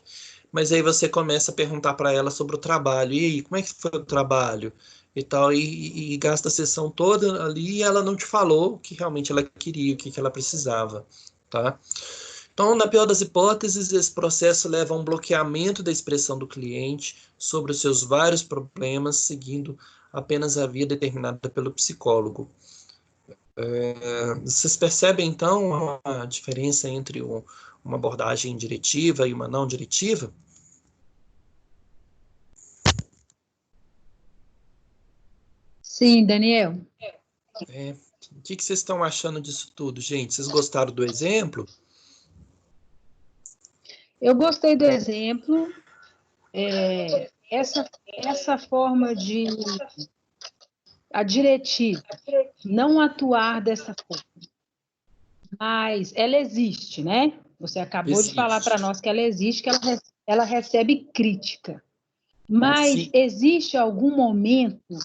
A: mas aí você começa a perguntar para ela sobre o trabalho, e aí, como é que foi o trabalho? E tal, e gasta a sessão toda ali e ela não te falou o que realmente ela queria, o que ela precisava, tá? Então, na pior das hipóteses, esse processo leva a um bloqueamento da expressão do cliente sobre os seus vários problemas, seguindo apenas a via determinada pelo psicólogo. Vocês percebem, então, a diferença entre uma abordagem diretiva e uma não diretiva?
C: Sim, Daniel.
A: O que vocês estão achando disso tudo, gente? Vocês gostaram do exemplo?
C: Eu gostei do exemplo. Essa forma de a diretiva não atuar dessa forma, mas ela existe, né? Você acabou de falar para nós que ela existe, que ela recebe crítica. Mas
A: Sim.
C: existe algum momento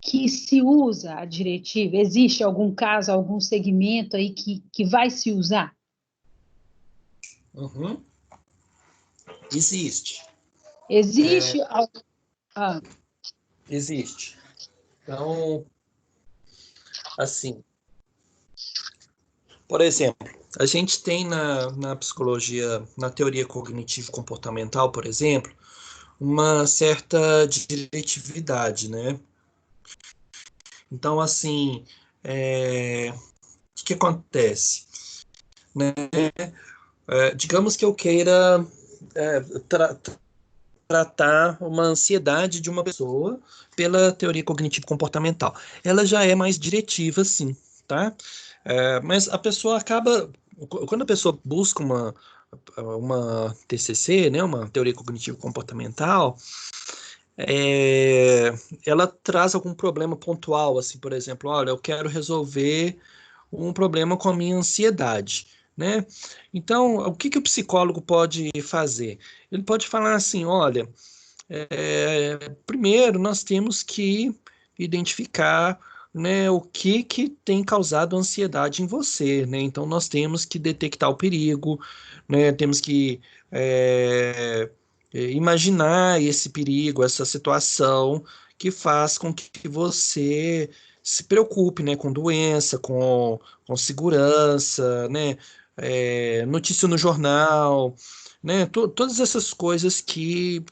C: que se usa a diretiva? Existe algum caso, algum segmento aí que vai se usar?
A: Uhum. Existe.
C: Existe?
A: Existe. Então, assim, por exemplo, a gente tem na psicologia, na teoria cognitivo-comportamental, por exemplo, uma certa diretividade, né? Então, assim, o que acontece? Né? Digamos que eu queira é, tra tratar uma ansiedade de uma pessoa pela teoria cognitivo-comportamental. Ela já é mais diretiva, sim, tá? Mas a pessoa acaba, quando a pessoa busca uma TCC, né, uma teoria cognitivo-comportamental, é, ela traz algum problema pontual, assim, por exemplo, olha, eu quero resolver um problema com a minha ansiedade, né? Então, o que que o psicólogo pode fazer? Ele pode falar assim, olha, primeiro nós temos que identificar, né, o que que tem causado ansiedade em você, né? Então nós temos que detectar o perigo, né? Temos que imaginar esse perigo, essa situação que faz com que você se preocupe, né, com doença, com segurança, né? Notícia no jornal, né? Todas essas coisas que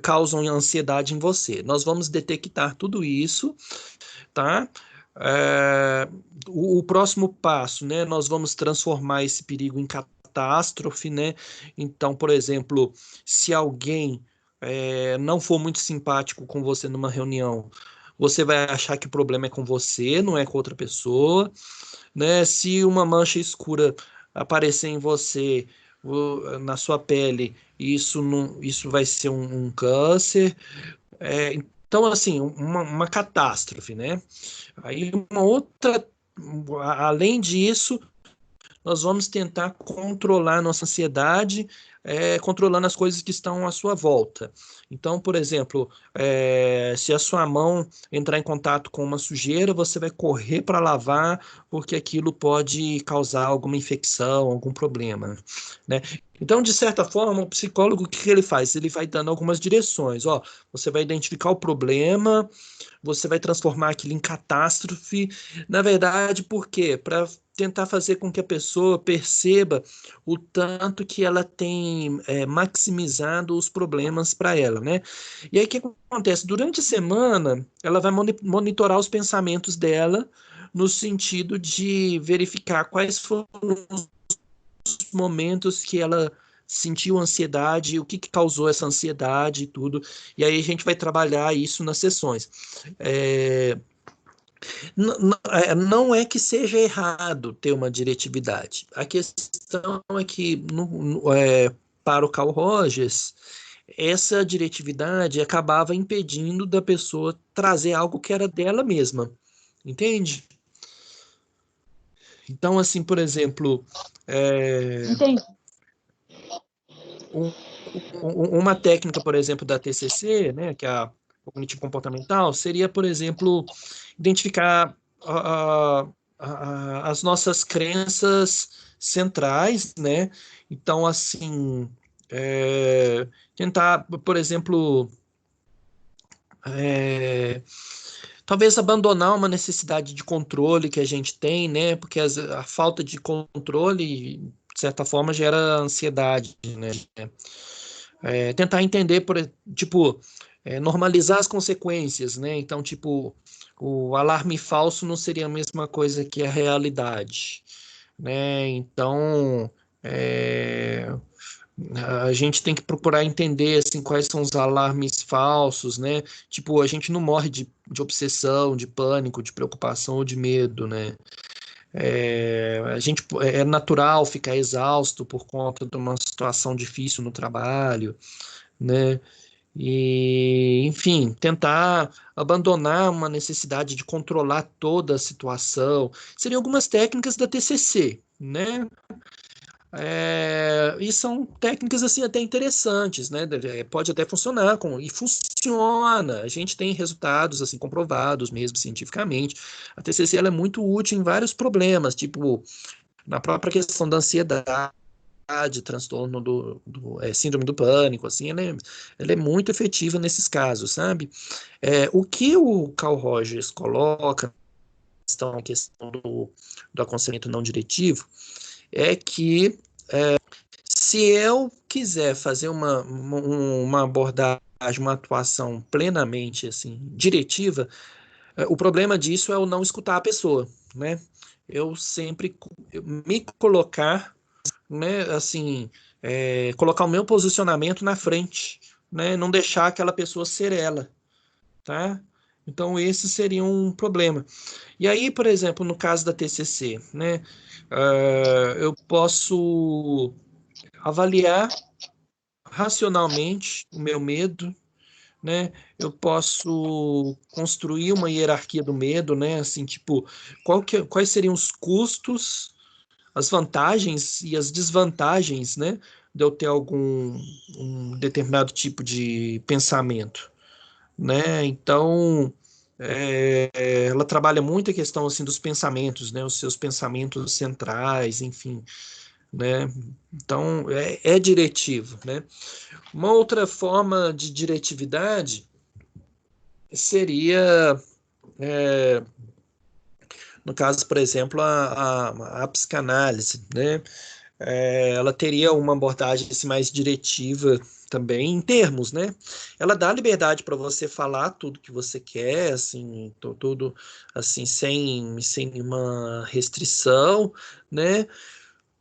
A: causam ansiedade em você. Nós vamos detectar tudo isso, tá? É, o próximo passo, né? Nós vamos transformar esse perigo em catástrofe, né? Então, por exemplo, se alguém não for muito simpático com você numa reunião, você vai achar que o problema é com você, não é com outra pessoa, né? Se uma mancha escura aparecer em você, na sua pele, isso não, isso vai ser um câncer. Então, assim, uma catástrofe, né? Aí uma outra, além disso, nós vamos tentar controlar a nossa ansiedade, controlando as coisas que estão à sua volta. Então, por exemplo, se a sua mão entrar em contato com uma sujeira, você vai correr para lavar, porque aquilo pode causar alguma infecção, algum problema, né? Então, de certa forma, o psicólogo, o que que ele faz? Ele vai dando algumas direções. Ó, você vai identificar o problema, você vai transformar aquilo em catástrofe. Na verdade, por quê? Para tentar fazer com que a pessoa perceba o tanto que ela tem maximizado os problemas para ela, né? E aí o que acontece? Durante a semana, ela vai monitorar os pensamentos dela no sentido de verificar quais foram os momentos que ela sentiu ansiedade, o que que causou essa ansiedade e tudo. E aí a gente vai trabalhar isso nas sessões. É, não é que seja errado ter uma diretividade. A questão é que, para o Carl Rogers, essa diretividade acabava impedindo da pessoa trazer algo que era dela mesma. Entende? Então, assim, por exemplo,
C: Entendi.
A: um- uma técnica, por exemplo, da TCC, né, que é a cognitivo-comportamental seria, por exemplo, identificar as nossas crenças centrais, né? Então, assim, tentar, por exemplo, talvez abandonar uma necessidade de controle que a gente tem, né? Porque a falta de controle, de certa forma, gera ansiedade, né? Tentar entender, tipo, normalizar as consequências, né? Então, tipo, o alarme falso não seria a mesma coisa que a realidade, né? Então, a gente tem que procurar entender assim quais são os alarmes falsos, né? Tipo, a gente não morre de obsessão, de pânico, de preocupação ou de medo, né? A gente é natural ficar exausto por conta de uma situação difícil no trabalho, né? E, enfim, tentar abandonar uma necessidade de controlar toda a situação. Seriam algumas técnicas da TCC, né? E são técnicas assim até interessantes, né? Pode até funcionar e funciona. A gente tem resultados assim comprovados mesmo cientificamente. A TCC ela é muito útil em vários problemas, tipo na própria questão da ansiedade, transtorno síndrome do pânico, assim, ela é muito efetiva nesses casos, sabe? O que o Carl Rogers coloca a questão do aconselhamento não diretivo é que se eu quiser fazer uma abordagem, uma atuação plenamente assim, diretiva, o problema disso é o não escutar a pessoa, né? Eu sempre me colocar, né, assim, colocar o meu posicionamento na frente, né? Não deixar aquela pessoa ser ela, tá? Então, esse seria um problema. E aí, por exemplo, no caso da TCC, né? Eu posso avaliar racionalmente o meu medo, né? Eu posso construir uma hierarquia do medo, né? Assim, tipo, quais seriam os custos, as vantagens e as desvantagens, né? De eu ter um determinado tipo de pensamento, né? Então, ela trabalha muito a questão assim dos pensamentos, né? Os seus pensamentos centrais, enfim, né? Então, é diretivo, né? Uma outra forma de diretividade seria, no caso, por exemplo, a psicanálise, né? Ela teria uma abordagem assim, mais diretiva também em termos, né? Ela dá liberdade para você falar tudo que você quer, assim, tudo assim sem nenhuma restrição, né?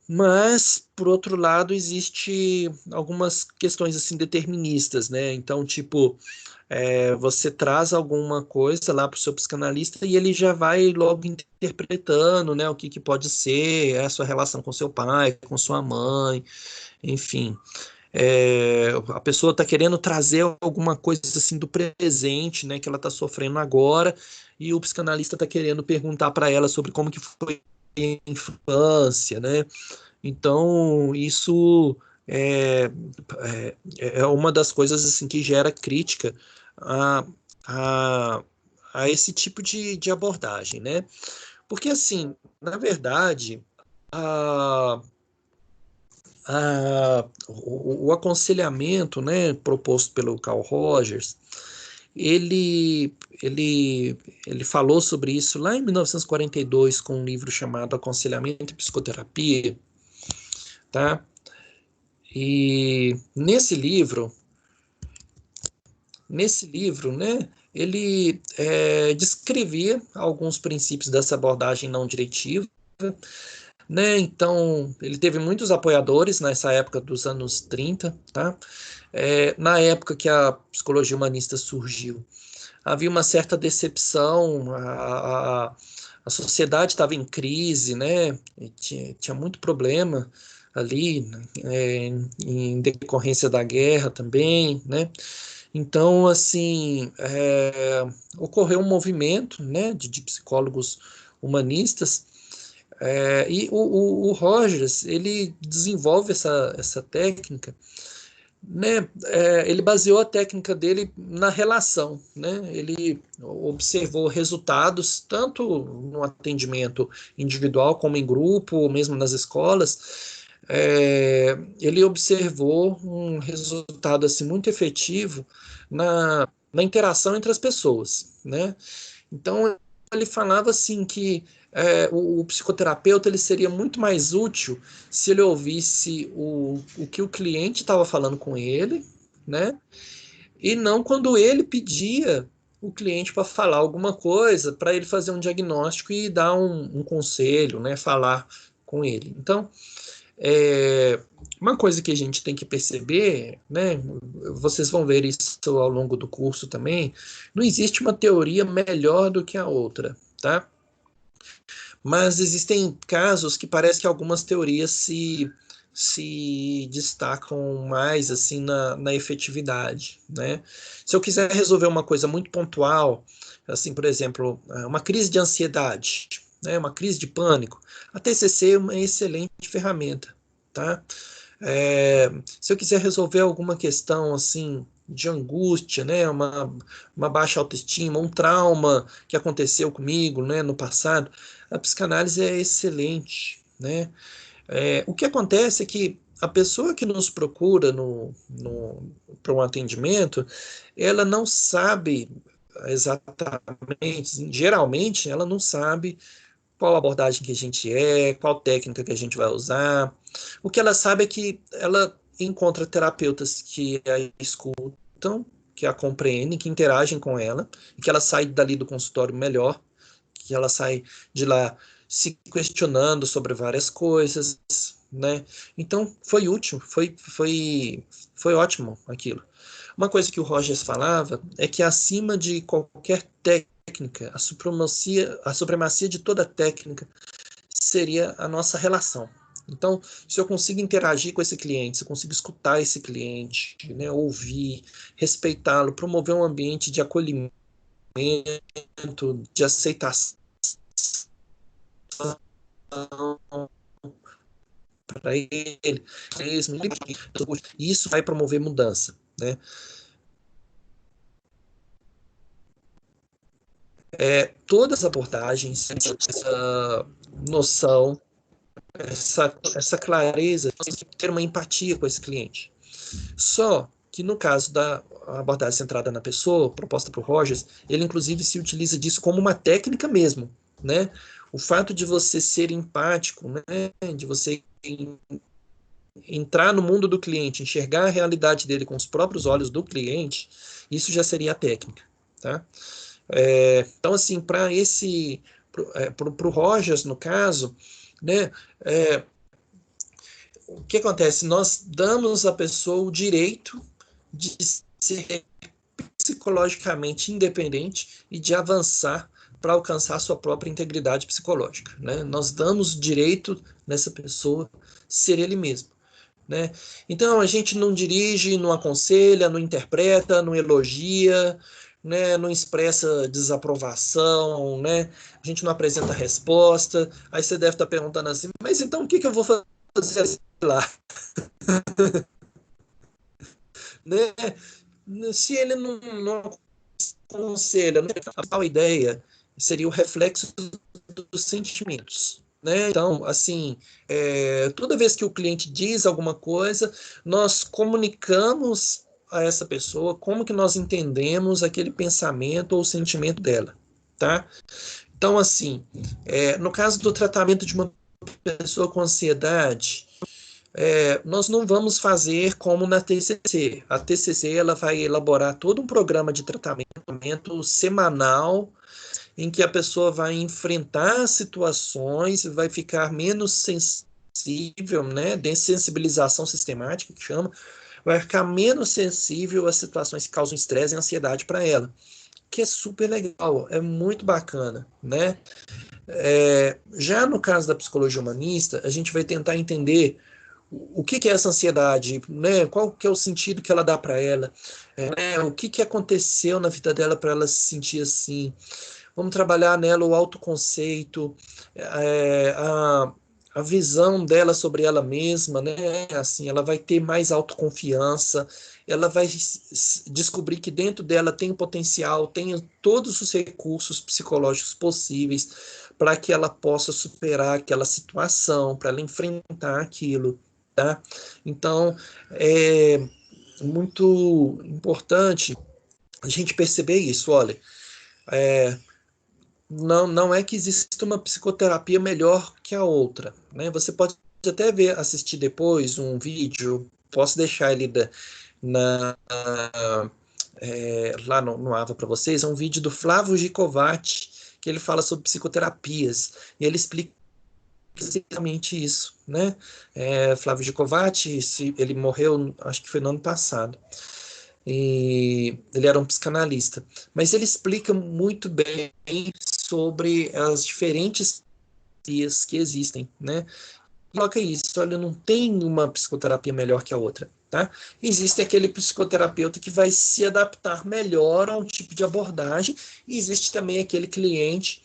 A: Mas, por outro lado, existe algumas questões assim deterministas, né? Então, tipo, você traz alguma coisa lá para o seu psicanalista e ele já vai logo interpretando, né, o que pode ser a sua relação com seu pai, com sua mãe, enfim. A pessoa está querendo trazer alguma coisa assim do presente, né, que ela está sofrendo agora, e o psicanalista está querendo perguntar para ela sobre como que foi a infância, né? Então, isso é uma das coisas assim que gera crítica a, a, a esse tipo de abordagem, né? Porque, assim, na verdade, a, o aconselhamento, né, proposto pelo Carl Rogers, ele, ele, ele falou sobre isso lá em 1942 com um livro chamado Aconselhamento e Psicoterapia, tá? E nesse livro, né, ele descrevia alguns princípios dessa abordagem não diretiva, né? Então, ele teve muitos apoiadores nessa época dos anos 30, tá? Na época que a psicologia humanista surgiu, havia uma certa decepção, a sociedade estava em crise, né? E tinha muito problema ali, né? Em decorrência da guerra também, né? Então, assim, ocorreu um movimento, né, de psicólogos humanistas, e o Rogers, ele desenvolve essa técnica né, ele baseou a técnica dele na relação, né? Ele observou resultados tanto no atendimento individual como em grupo, ou mesmo nas escolas. Ele observou um resultado assim muito efetivo na interação entre as pessoas, né? Então ele falava assim que o psicoterapeuta ele seria muito mais útil se ele ouvisse o que o cliente estava falando com ele, né? E não quando ele pedia o cliente para falar alguma coisa, para ele fazer um diagnóstico e dar um conselho, né? Falar com ele. Então, uma coisa que a gente tem que perceber, né? Vocês vão ver isso ao longo do curso também. Não existe uma teoria melhor do que a outra, tá? Mas existem casos que parece que algumas teorias se destacam mais assim na efetividade, né? Se eu quiser resolver uma coisa muito pontual, assim, por exemplo, uma crise de ansiedade, né, uma crise de pânico, a TCC é uma excelente ferramenta, tá? Se eu quiser resolver alguma questão assim de angústia, né, uma baixa autoestima, um trauma que aconteceu comigo, né, no passado, a psicanálise é excelente, né? O que acontece é que a pessoa que nos procura para um atendimento, ela não sabe exatamente, geralmente, ela não sabe qual abordagem que a gente qual técnica que a gente vai usar. O que ela sabe é que ela encontra terapeutas que a escutam, que a compreendem, que interagem com ela, e que ela sai dali do consultório melhor, que ela sai de lá se questionando sobre várias coisas, né? Então, foi útil, foi ótimo aquilo. Uma coisa que o Rogers falava é que acima de qualquer técnica, a supremacia de toda técnica seria a nossa relação. Então, se eu consigo interagir com esse cliente, se eu consigo escutar esse cliente, né, ouvir, respeitá-lo, promover um ambiente de acolhimento, de aceitação para ele mesmo, e isso vai promover mudança, né? Todas as abordagens, essa noção, essa clareza, ter uma empatia com esse cliente. Só que no caso da abordagem centrada na pessoa, proposta por Rogers, ele inclusive se utiliza disso como uma técnica mesmo, né? O fato de você ser empático, né? De você entrar no mundo do cliente, enxergar a realidade dele com os próprios olhos do cliente, isso já seria a técnica, tá? Então, assim, para o Rogers, no caso, né, o que acontece? Nós damos à pessoa o direito de ser psicologicamente independente e de avançar para alcançar sua própria integridade psicológica, né? Nós damos direito nessa pessoa ser ele mesmo, né? Então a gente não dirige, não aconselha, não interpreta, não elogia, né? Não expressa desaprovação, né? A gente não apresenta resposta. Aí você deve estar perguntando assim, mas então o que eu vou fazer lá? Né? Se ele não aconselha, a tal ideia seria o reflexo dos sentimentos. Né? Então, assim, toda vez que o cliente diz alguma coisa, nós comunicamos a essa pessoa como que nós entendemos aquele pensamento ou sentimento dela, tá? Então, assim, no caso do tratamento de uma pessoa com ansiedade, nós não vamos fazer como na TCC. A TCC ela vai elaborar todo um programa de tratamento semanal em que a pessoa vai enfrentar situações, vai ficar menos sensível, né, dessensibilização sistemática, que chama, vai ficar menos sensível às situações que causam estresse e ansiedade para ela, que é super legal, é muito bacana, né? Já no caso da psicologia humanista, a gente vai tentar entender o que é essa ansiedade, né? Qual que é o sentido que ela dá para ela, o que aconteceu na vida dela para ela se sentir assim. Vamos trabalhar nela o autoconceito, a visão dela sobre ela mesma, né? Assim, ela vai ter mais autoconfiança, ela vai descobrir que dentro dela tem o potencial, tem todos os recursos psicológicos possíveis para que ela possa superar aquela situação, para ela enfrentar aquilo, tá? Então, é muito importante a gente perceber isso. Olha, não é que existe uma psicoterapia melhor que a outra, né? Você pode até assistir depois um vídeo, posso deixar ele lá no Ava para vocês, é um vídeo do Flávio Gicovati, que ele fala sobre psicoterapias, e ele explica exatamente isso, né? Flávio Gicovati, ele morreu, acho que foi no ano passado, e ele era um psicanalista, mas ele explica muito bem sobre as diferentes terapias que existem, né? Coloca isso, olha, não tem uma psicoterapia melhor que a outra, tá? Existe aquele psicoterapeuta que vai se adaptar melhor a um tipo de abordagem, e existe também aquele cliente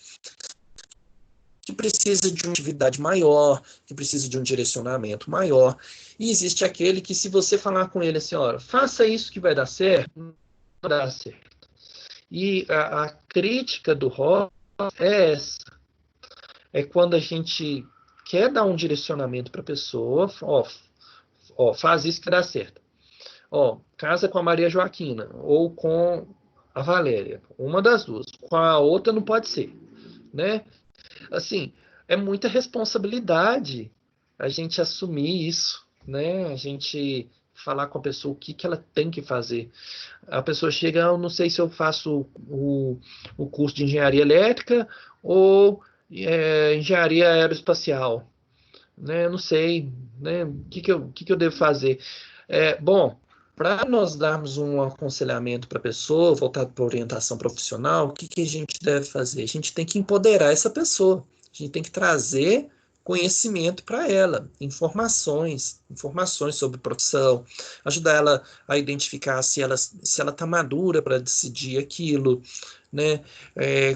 A: que precisa de uma atividade maior, que precisa de um direcionamento maior, e existe aquele que, se você falar com ele assim, olha, faça isso que vai dar certo, não vai dar certo. E a crítica do Ross é essa, é quando a gente quer dar um direcionamento para a pessoa, faz isso que dá certo. Casa com a Maria Joaquina, ou com a Valéria, uma das duas, com a outra não pode ser, né? Assim, é muita responsabilidade a gente assumir isso, né? A gente falar com a pessoa o que ela tem que fazer. A pessoa chega, eu não sei se eu faço o curso de engenharia elétrica ou engenharia aeroespacial, né? Eu não sei, né? O que eu devo fazer? Bom, para nós darmos um aconselhamento para a pessoa, voltado para orientação profissional, o que a gente deve fazer? A gente tem que empoderar essa pessoa, a gente tem que trazer conhecimento para ela, informações sobre profissão, ajudar ela a identificar se ela está madura para decidir aquilo, né?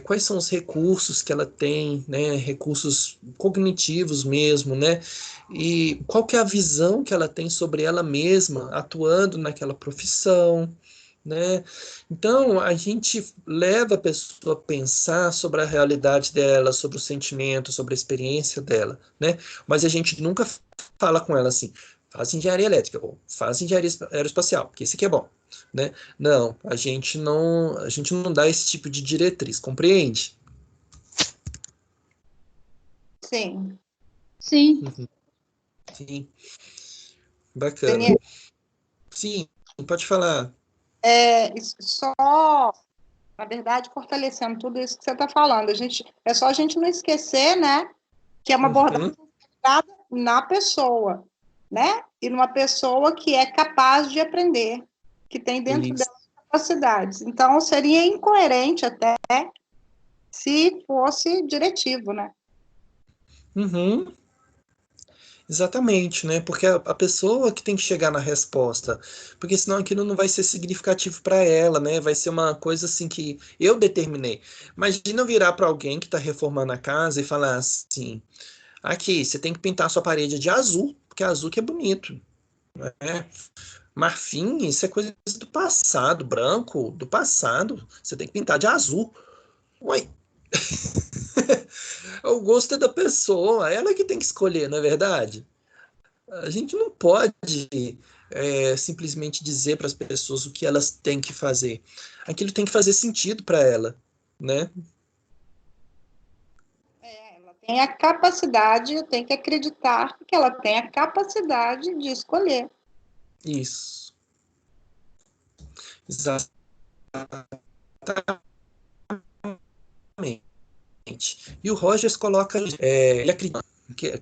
A: Quais são os recursos que ela tem, né? Recursos cognitivos mesmo, né? E qual que é a visão que ela tem sobre ela mesma atuando naquela profissão, né? Então, a gente leva a pessoa a pensar sobre a realidade dela, sobre o sentimento, sobre a experiência dela, né? Mas a gente nunca fala com ela assim, faz engenharia elétrica, ou faz engenharia aeroespacial, porque isso aqui é bom, né? Não, a gente não dá esse tipo de diretriz, compreende?
D: Sim.
C: Sim.
A: Uhum. Sim. Bacana.
D: Daniel,
A: Sim, pode falar.
D: só, na verdade, fortalecendo tudo isso que você está falando. É só a gente não esquecer, né, que é uma abordagem focada na pessoa, né? E numa pessoa que é capaz de aprender, que tem dentro dela capacidades. Então, seria incoerente até se fosse diretivo, né?
A: Uhum. Exatamente, né? Porque a pessoa que tem que chegar na resposta, porque senão aquilo não vai ser significativo para ela, né? Vai ser uma coisa assim que eu determinei. Imagina eu virar para alguém que está reformando a casa e falar assim: aqui, você tem que pintar a sua parede de azul, porque azul que é bonito, né? Marfim, isso é coisa do passado, branco, do passado. Você tem que pintar de azul. Ué, o gosto é da pessoa, ela que tem que escolher, não é verdade? A gente não pode simplesmente dizer para as pessoas o que elas têm que fazer. Aquilo tem que fazer sentido para ela, né?
D: Ela tem a capacidade, eu tenho que acreditar que ela tem a capacidade de escolher.
A: Isso. Exatamente. E o Rogers coloca, ele acredita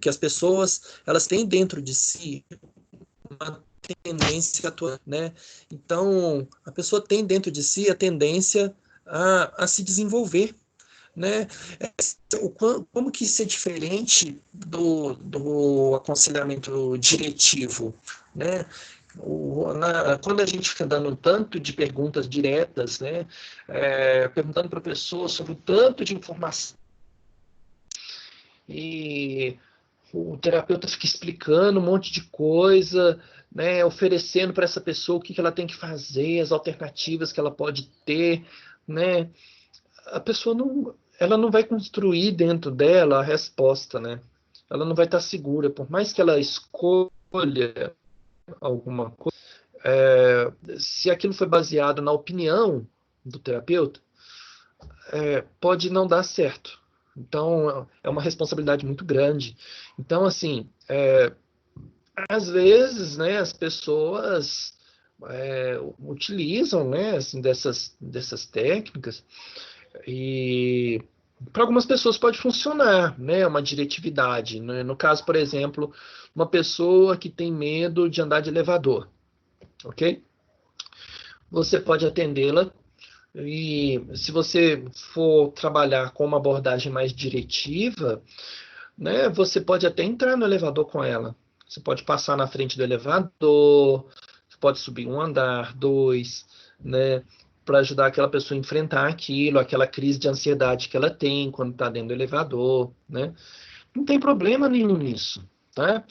A: que as pessoas elas têm dentro de si uma tendência a atuar, né? Então, a pessoa tem dentro de si a tendência a se desenvolver, né? Como que isso é diferente do aconselhamento diretivo, né? Quando a gente fica dando tanto de perguntas diretas, né? Perguntando para a pessoa sobre o tanto de informação e o terapeuta fica explicando um monte de coisa, né, oferecendo para essa pessoa o que ela tem que fazer, as alternativas que ela pode ter, né? A pessoa ela não vai construir dentro dela a resposta, né? Ela não vai estar segura, por mais que ela escolha alguma coisa, se aquilo foi baseado na opinião do terapeuta, pode não dar certo. Então, é uma responsabilidade muito grande. Então, assim, às vezes, né, as pessoas utilizam, né, assim, dessas técnicas, e para algumas pessoas pode funcionar, né, uma diretividade, né? No caso, por exemplo, uma pessoa que tem medo de andar de elevador, ok? Você pode atendê-la e se você for trabalhar com uma abordagem mais diretiva, né, você pode até entrar no elevador com ela. Você pode passar na frente do elevador, você pode subir um andar, dois, né, para ajudar aquela pessoa a enfrentar aquilo, aquela crise de ansiedade que ela tem quando está dentro do elevador, né? Não tem problema nenhum nisso, tá?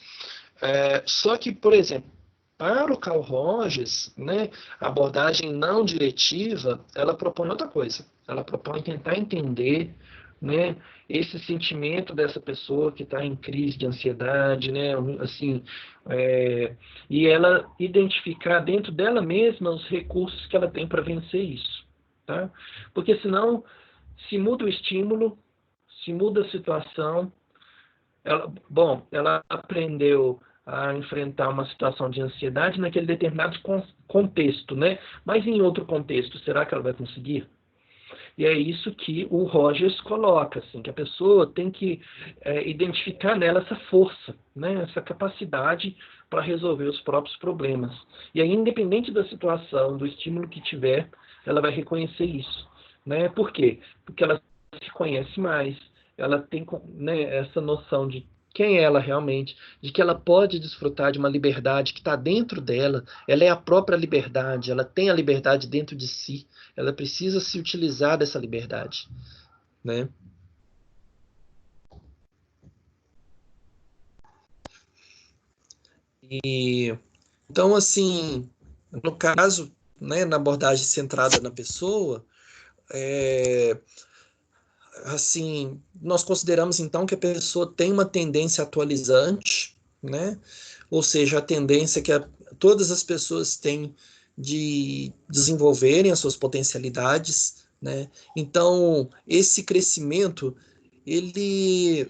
A: Só que, por exemplo, para o Carl Rogers, né, a abordagem não diretiva, ela propõe outra coisa. Ela propõe tentar entender, né, esse sentimento dessa pessoa que está em crise de ansiedade, né, assim, e ela identificar dentro dela mesma os recursos que ela tem para vencer isso, tá? Porque senão, se muda o estímulo, se muda a situação, ela aprendeu a enfrentar uma situação de ansiedade naquele determinado contexto, né? Mas em outro contexto, será que ela vai conseguir? E é isso que o Rogers coloca, assim, que a pessoa tem que identificar nela essa força, né? Essa capacidade para resolver os próprios problemas. E aí, independente da situação, do estímulo que tiver, ela vai reconhecer isso, né? Por quê? Porque ela se conhece mais, ela tem, né, essa noção de quem é ela realmente, de que ela pode desfrutar de uma liberdade que está dentro dela, ela é a própria liberdade, ela tem a liberdade dentro de si, ela precisa se utilizar dessa liberdade, né? E então, assim, no caso, né, na abordagem centrada na pessoa, assim, nós consideramos então que a pessoa tem uma tendência atualizante, né? Ou seja, a tendência que todas as pessoas têm de desenvolverem as suas potencialidades, né? Então, esse crescimento, ele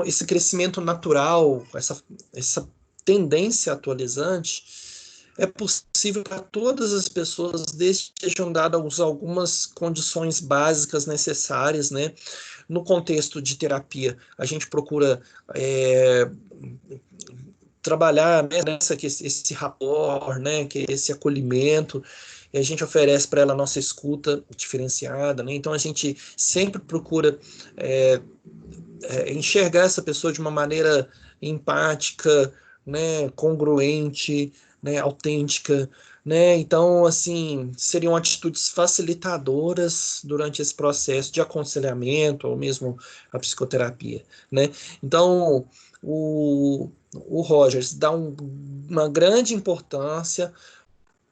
A: esse crescimento natural, essa tendência atualizante, é possível para todas as pessoas, desde que sejam dadas algumas condições básicas necessárias, né? No contexto de terapia, a gente procura trabalhar, né, esse rapport, né, que é esse acolhimento, e a gente oferece para ela a nossa escuta diferenciada, né? Então a gente sempre procura enxergar essa pessoa de uma maneira empática, né, congruente, né, autêntica, né? Então, assim, seriam atitudes facilitadoras durante esse processo de aconselhamento ou mesmo a psicoterapia, né? Então, o Rogers dá uma grande importância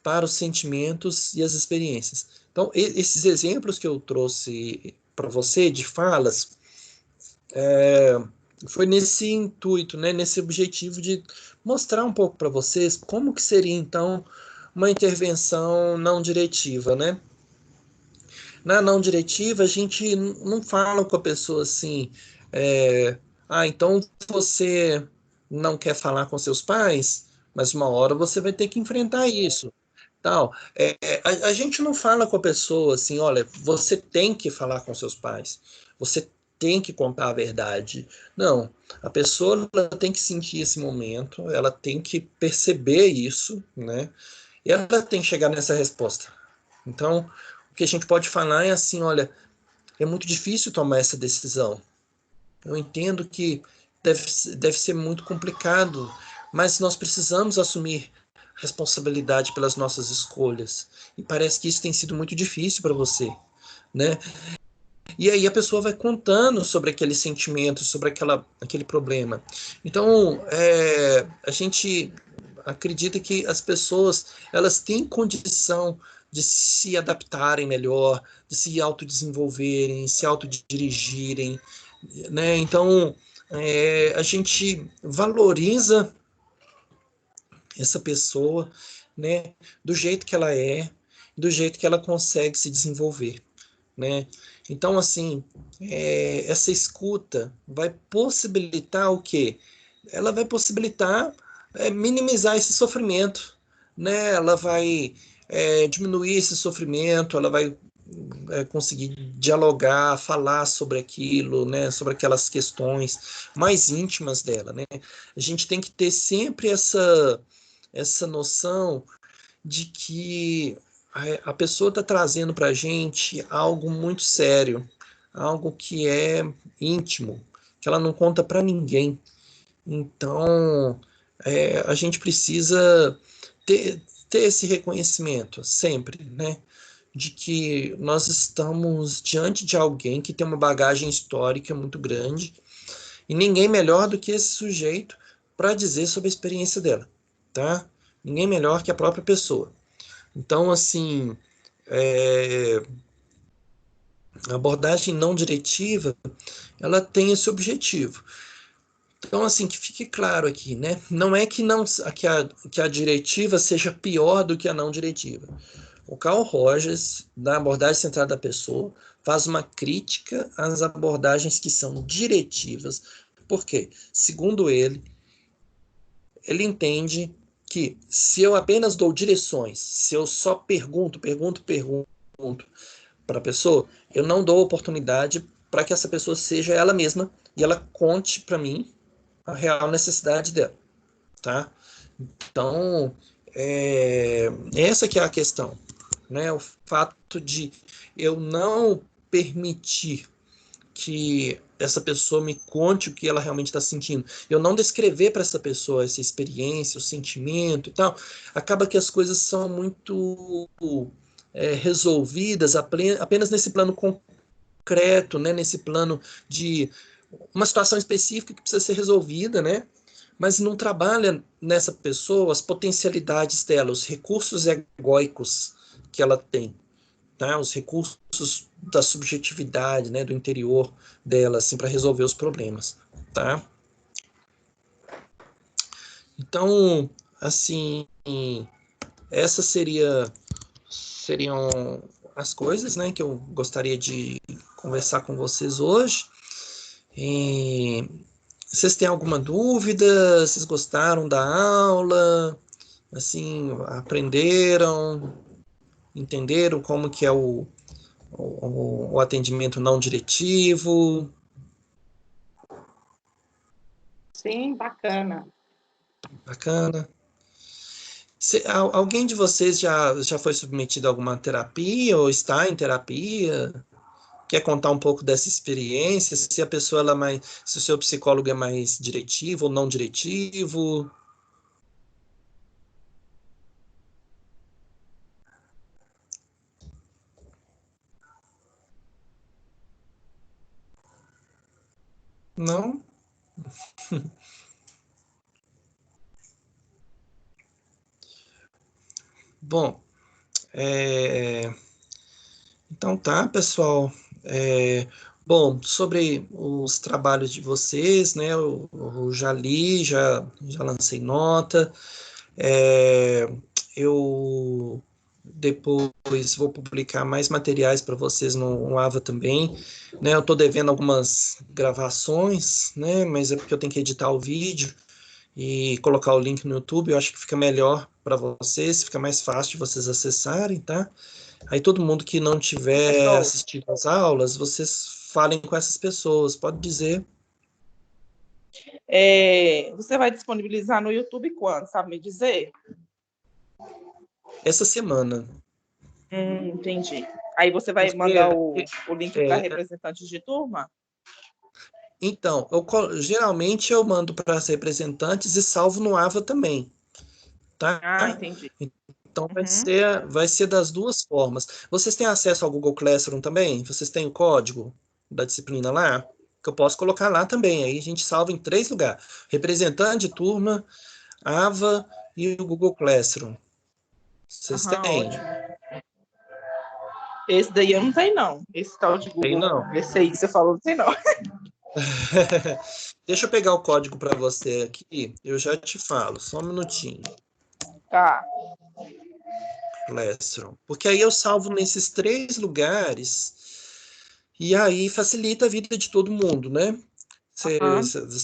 A: para os sentimentos e as experiências. Então, esses exemplos que eu trouxe para você de falas, foi nesse intuito, né, nesse objetivo de mostrar um pouco para vocês como que seria, então, uma intervenção não diretiva, né? Na não diretiva, a gente não fala com a pessoa assim, então você não quer falar com seus pais, mas uma hora você vai ter que enfrentar isso. Tal. A gente não fala com a pessoa assim, olha, você tem que falar com seus pais, você tem que contar a verdade. Não, a pessoa ela tem que sentir esse momento, ela tem que perceber isso, né? E ela tem que chegar nessa resposta. Então, o que a gente pode falar é assim, olha, é muito difícil tomar essa decisão. Eu entendo que deve ser muito complicado, mas nós precisamos assumir responsabilidade pelas nossas escolhas. E parece que isso tem sido muito difícil para você, né? E aí a pessoa vai contando sobre aquele sentimento, sobre aquele problema. Então, a gente acredita que as pessoas, elas têm condição de se adaptarem melhor, de se autodesenvolverem, se autodirigirem, né? Então, a gente valoriza essa pessoa, né, do jeito que ela é, do jeito que ela consegue se desenvolver, né? Então, assim, essa escuta vai possibilitar o quê? Ela vai possibilitar minimizar esse sofrimento, né? Ela vai diminuir esse sofrimento, ela vai conseguir dialogar, falar sobre aquilo, né? Sobre aquelas questões mais íntimas dela, né? A gente tem que ter sempre essa noção de que a pessoa está trazendo para a gente algo muito sério, algo que é íntimo, que ela não conta para ninguém. Então, a gente precisa ter esse reconhecimento sempre, né? De que nós estamos diante de alguém que tem uma bagagem histórica muito grande e ninguém melhor do que esse sujeito para dizer sobre a experiência dela, tá? Ninguém melhor que a própria pessoa. Então, assim, a abordagem não diretiva, ela tem esse objetivo. Então, assim, que fique claro aqui, né? Não é que a diretiva seja pior do que a não diretiva. O Carl Rogers, da abordagem centrada da pessoa, faz uma crítica às abordagens que são diretivas. Por quê? Segundo ele entende que se eu apenas dou direções, se eu só pergunto para a pessoa, eu não dou oportunidade para que essa pessoa seja ela mesma e ela conte para mim a real necessidade dela, tá? Então, essa que é a questão, né? O fato de eu não permitir que essa pessoa me conte o que ela realmente está sentindo, eu não descrever para essa pessoa essa experiência, o sentimento e tal, acaba que as coisas são muito resolvidas apenas nesse plano concreto, né? Nesse plano de uma situação específica que precisa ser resolvida, né? Mas não trabalha nessa pessoa as potencialidades dela, os recursos egóicos que ela tem, tá? Os recursos da subjetividade, né, do interior dela, assim, para resolver os problemas, tá? Então, assim, essas seriam as coisas, né, que eu gostaria de conversar com vocês hoje. E vocês têm alguma dúvida? Vocês gostaram da aula? Assim, aprenderam? Entenderam como que é o atendimento não diretivo?
D: Sim, bacana.
A: Bacana. Alguém de vocês já foi submetido a alguma terapia ou está em terapia? Quer contar um pouco dessa experiência? Se a pessoa ela se o seu psicólogo é mais diretivo ou não diretivo? Não? Bom, então tá, pessoal. Bom, sobre os trabalhos de vocês, né? Eu já li, já lancei nota. Eu depois vou publicar mais materiais para vocês no AVA também, né? Eu estou devendo algumas gravações, né? Mas é porque eu tenho que editar o vídeo e colocar o link no YouTube. Eu acho que fica melhor para vocês, fica mais fácil de vocês acessarem, tá? Aí todo mundo que não tiver assistido às aulas, vocês falem com essas pessoas, pode dizer.
E: Você vai disponibilizar no YouTube quando, sabe me dizer?
A: Essa semana.
E: Entendi. Aí você vai mandar o link para representantes de turma?
A: Então, geralmente eu mando para as representantes e salvo no AVA também, tá?
E: Ah, entendi.
A: Então vai ser das duas formas. Vocês têm acesso ao Google Classroom também? Vocês têm o código? da disciplina lá, que eu posso colocar lá também. Aí a gente salva em 3 lugares. Representante de turma, AVA e o Google Classroom. Vocês têm?
E: Ótimo. Esse daí eu não tenho, não. Esse tal de
A: Tem
E: Google.
A: não?
E: Esse aí que você falou, não tem, não.
A: Deixa eu pegar o código para você aqui. Eu já te falo. Só um minutinho.
E: Tá.
A: Classroom. Porque aí eu salvo nesses 3 lugares e aí facilita a vida de todo mundo, né? Você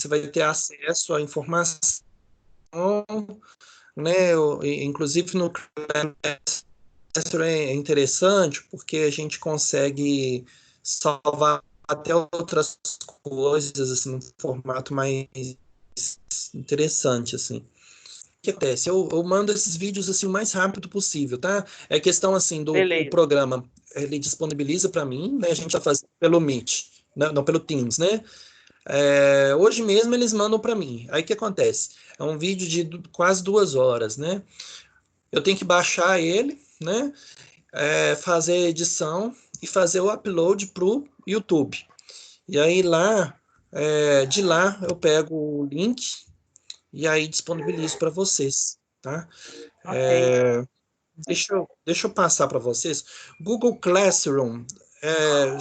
A: vai ter acesso à informação, né? Inclusive no Classroom é interessante porque a gente consegue salvar até outras coisas assim, num formato mais interessante, assim. O que acontece? Eu mando esses vídeos assim o mais rápido possível, tá? É questão assim do o
E: Beleza.
A: programa, ele disponibiliza para mim, né? A gente está fazendo pelo Meet, não pelo Teams, né? Hoje mesmo eles mandam para mim. Aí o que acontece? É um vídeo de quase 2 horas, né? Eu tenho que baixar ele, né? Fazer a edição e fazer o upload para o YouTube. E aí lá, de lá eu pego o link e aí disponibilizo para vocês, tá?
E: Ok.
A: Deixa eu passar para vocês. Google Classroom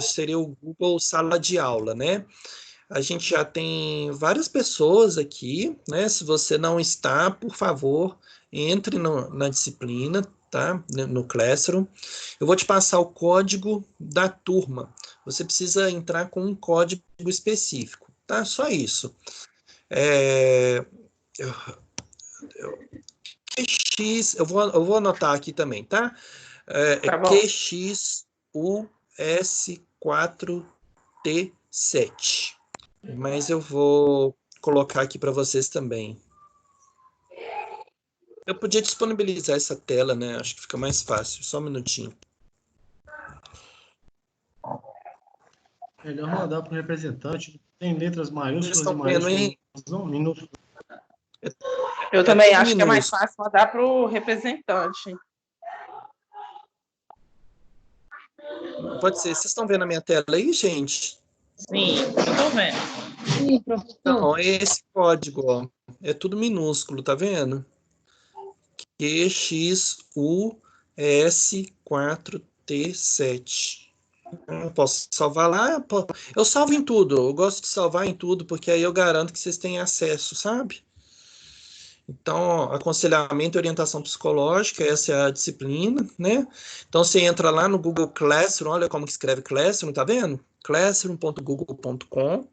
A: seria o Google Sala de Aula, né? A gente já tem várias pessoas aqui, né? Se você não está, por favor, entre na disciplina, tá? No Classroom. Eu vou te passar o código da turma. Você precisa entrar com um código específico, tá? Só isso. QX, eu vou anotar aqui também, tá?
E: Tá bom.
A: QXUS4T7. Mas eu vou colocar aqui para vocês também. Eu podia disponibilizar essa tela, né? Acho que fica mais fácil. Só um minutinho.
B: Melhor mandar para o representante. Tem letras
A: Vocês
B: maiúsculas e
A: estão vendo
B: maiúsculas,
A: aí?
B: não minúsculas.
E: Eu também
A: tudo
E: acho que é mais
A: minúsculo.
E: fácil mandar para o representante.
A: Pode ser. Vocês estão vendo a minha tela aí, gente?
E: Sim, eu tô vendo.
C: Sim, professor.
A: Então, esse código, ó, é tudo minúsculo, tá vendo? QXUS4T7. Eu posso salvar lá? Eu salvo em tudo. Eu gosto de salvar em tudo, porque aí eu garanto que vocês têm acesso, sabe? Então, aconselhamento e orientação psicológica, essa é a disciplina, né? Então, você entra lá no Google Classroom, olha como que escreve Classroom, tá vendo? classroom.google.com.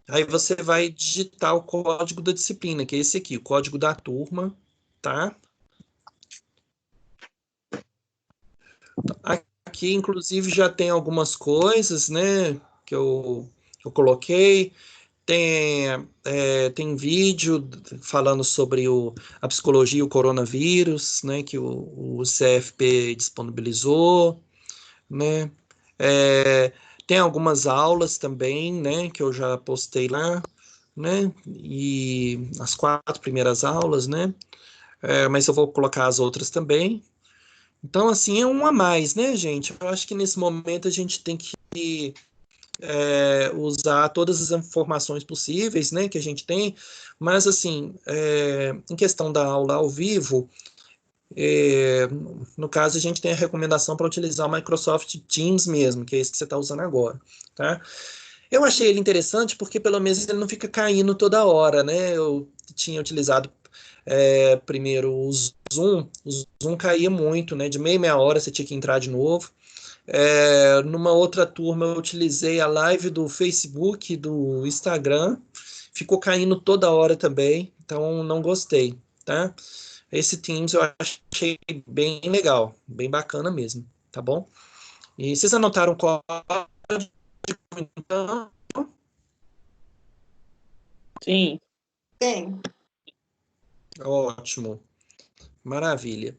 A: Aí você vai digitar o código da disciplina, que é esse aqui, o código da turma, tá? Aqui, inclusive, já tem algumas coisas, né, que eu coloquei. Tem vídeo falando sobre a psicologia e o coronavírus, né, que o CFP disponibilizou, né. Tem algumas aulas também, né, que eu já postei lá, né, e as 4 primeiras aulas, né, mas eu vou colocar as outras também. Então, assim, é um a mais, né, gente? Eu acho que nesse momento a gente tem que usar todas as informações possíveis, né, que a gente tem, mas, assim, em questão da aula ao vivo, no caso, a gente tem a recomendação para utilizar o Microsoft Teams mesmo, que é esse que você está usando agora, tá? Eu achei ele interessante porque, pelo menos, ele não fica caindo toda hora, né? Eu tinha utilizado primeiro o Zoom caía muito, né? De meia hora você tinha que entrar de novo. Numa outra turma eu utilizei a live do Facebook, do Instagram, ficou caindo toda hora também, então não gostei, tá? Esse Teams eu achei bem legal, bem bacana mesmo, tá bom? E vocês anotaram qual? Então,
E: Sim.
D: Tem.
A: ótimo, maravilha.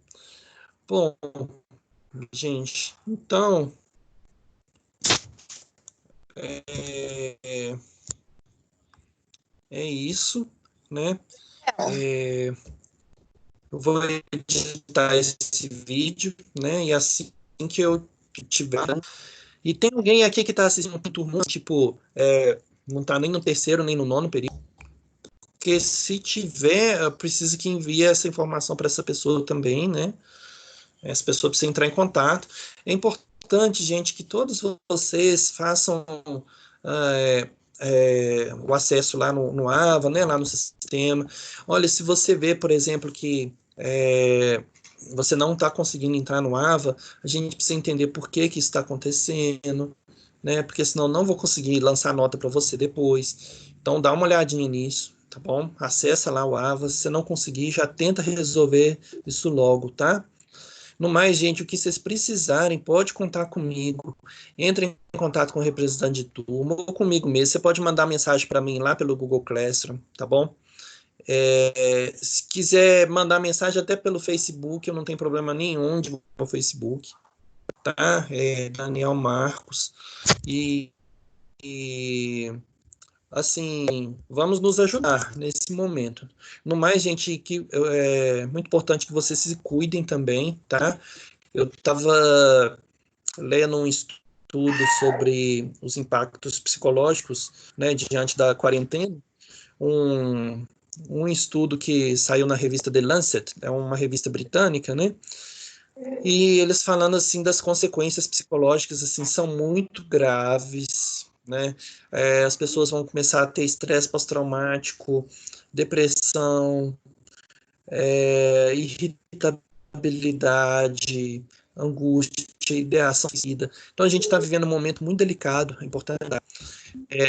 A: Bom, gente, então é, é isso, né? Eu vou editar esse vídeo, né? E assim que eu tiver, E tem alguém aqui que está assistindo um turno, tipo, não está nem no terceiro, nem no nono período? Porque se tiver, precisa que envie essa informação para essa pessoa também, né? Essa pessoa precisa entrar em contato. É importante, gente, que todos vocês façam o acesso lá no AVA, né, lá no sistema. Olha, se você vê, por exemplo, que você não está conseguindo entrar no AVA, a gente precisa entender por que isso está acontecendo, né? Porque senão não vou conseguir lançar nota para você depois. Então dá uma olhadinha nisso, tá bom? Acessa lá o AVA, se você não conseguir, já tenta resolver isso logo, tá? No mais, gente, o que vocês precisarem, pode contar comigo. Entre em contato com o representante de turma ou comigo mesmo. Você pode mandar mensagem para mim lá pelo Google Classroom, tá bom? Se quiser mandar mensagem até pelo Facebook, eu não tenho problema nenhum de no Facebook, tá? Daniel Marcos. E assim, vamos nos ajudar nesse momento. No mais, gente, que é muito importante que vocês se cuidem também, tá? Eu estava lendo um estudo sobre os impactos psicológicos, né, diante da quarentena, um estudo que saiu na revista The Lancet, é uma revista britânica, né? E eles falando assim das consequências psicológicas assim são muito graves, né? As pessoas vão começar a ter estresse pós-traumático, depressão, irritabilidade, angústia, ideação suicida. Então a gente está vivendo um momento muito delicado, é importante.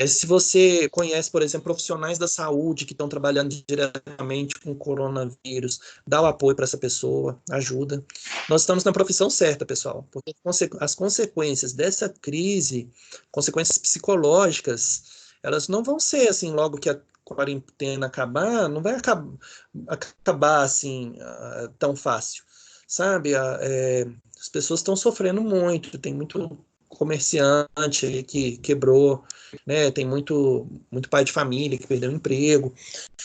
A: Se você conhece, por exemplo, profissionais da saúde que estão trabalhando diretamente com o coronavírus, dá o apoio para essa pessoa, ajuda. Nós estamos na profissão certa, pessoal, porque as consequências dessa crise, consequências psicológicas, elas não vão ser assim, logo que a quarentena acabar, não vai acabar assim tão fácil, sabe? As pessoas estão sofrendo muito, tem muito comerciante aí que quebrou, né? Tem muito pai de família que perdeu o emprego.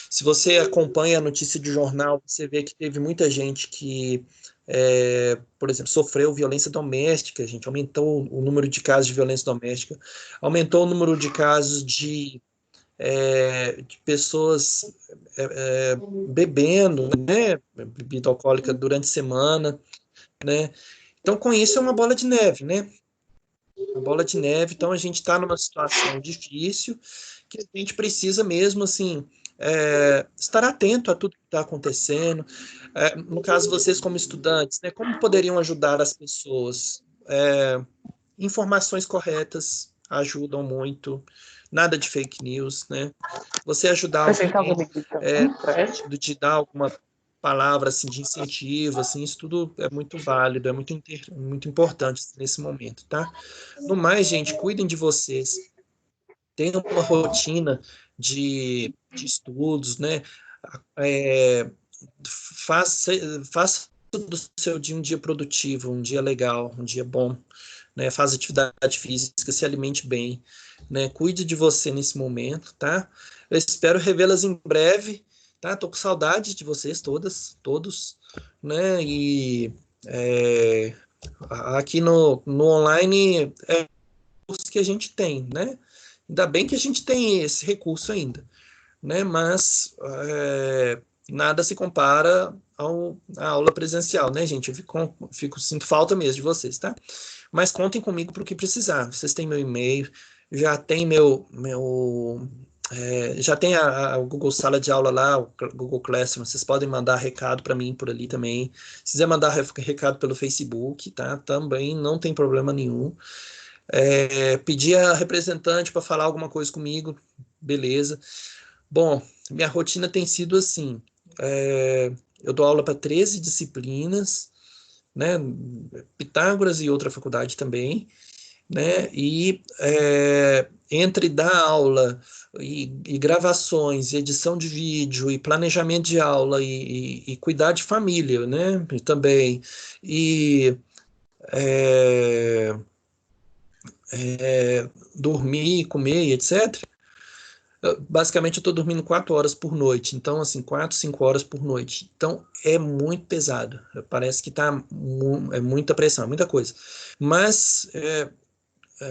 A: Se você acompanha a notícia de jornal, você vê que teve muita gente que, por exemplo, sofreu violência doméstica, a gente aumentou o número de casos de violência doméstica, aumentou o número de casos de pessoas bebendo, né? Bebida alcoólica durante a semana, né? Então, com isso é uma bola de neve, né? A bola de neve, então a gente está numa situação difícil que a gente precisa mesmo, assim, estar atento a tudo que está acontecendo. No caso, vocês como estudantes, né, como poderiam ajudar as pessoas? Informações corretas ajudam muito, nada de fake news, né? Você ajudar alguém, de dar alguma palavra assim, de incentivo, assim, isso tudo é muito válido, é muito importante nesse momento, tá? No mais, gente, cuidem de vocês, tenham uma rotina de estudos, né? Faça do seu dia um dia produtivo, um dia legal, um dia bom, né? Faça atividade física, se alimente bem, né? Cuide de você nesse momento, tá? Eu espero revê-las em breve, tá? Tô com saudade de vocês todos, né? E aqui no online é o que a gente tem, né? Ainda bem que a gente tem esse recurso ainda, né? Mas nada se compara à aula presencial, né, gente? Eu sinto falta mesmo de vocês, tá? Mas contem comigo para o que precisar. Vocês têm meu e-mail, já tem já tem a Google Sala de Aula lá, o Google Classroom. Vocês podem mandar recado para mim por ali também. Se quiser mandar recado pelo Facebook, tá? Também não tem problema nenhum. Pedir a representante para falar alguma coisa comigo, beleza. Bom, minha rotina tem sido assim, eu dou aula para 13 disciplinas, né, Pitágoras e outra faculdade também, né, e entre dar aula e gravações, e edição de vídeo, e planejamento de aula, e cuidar de família, né, também, e dormir, comer, etc. Basicamente, eu estou dormindo 4 horas por noite. Então, assim, 4, 5 horas por noite. Então, é muito pesado. Parece que é muita pressão, muita coisa. Mas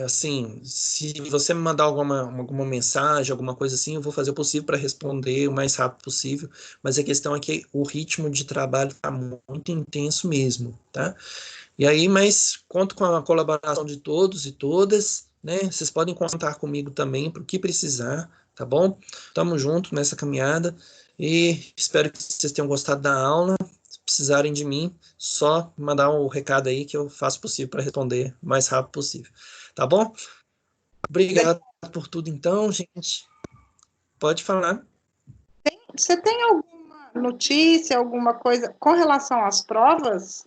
A: assim, se você me mandar alguma mensagem, alguma coisa assim, eu vou fazer o possível para responder o mais rápido possível, mas a questão é que o ritmo de trabalho está muito intenso mesmo, tá? E aí, mas conto com a colaboração de todos e todas, né? Vocês podem contar comigo também para o que precisar, tá bom? Tamo junto nessa caminhada e espero que vocês tenham gostado da aula. Se precisarem de mim, só mandar um recado aí que eu faço o possível para responder o mais rápido possível, tá bom? Obrigado por tudo então, gente. Pode falar.
D: Você tem alguma notícia, alguma coisa com relação às provas?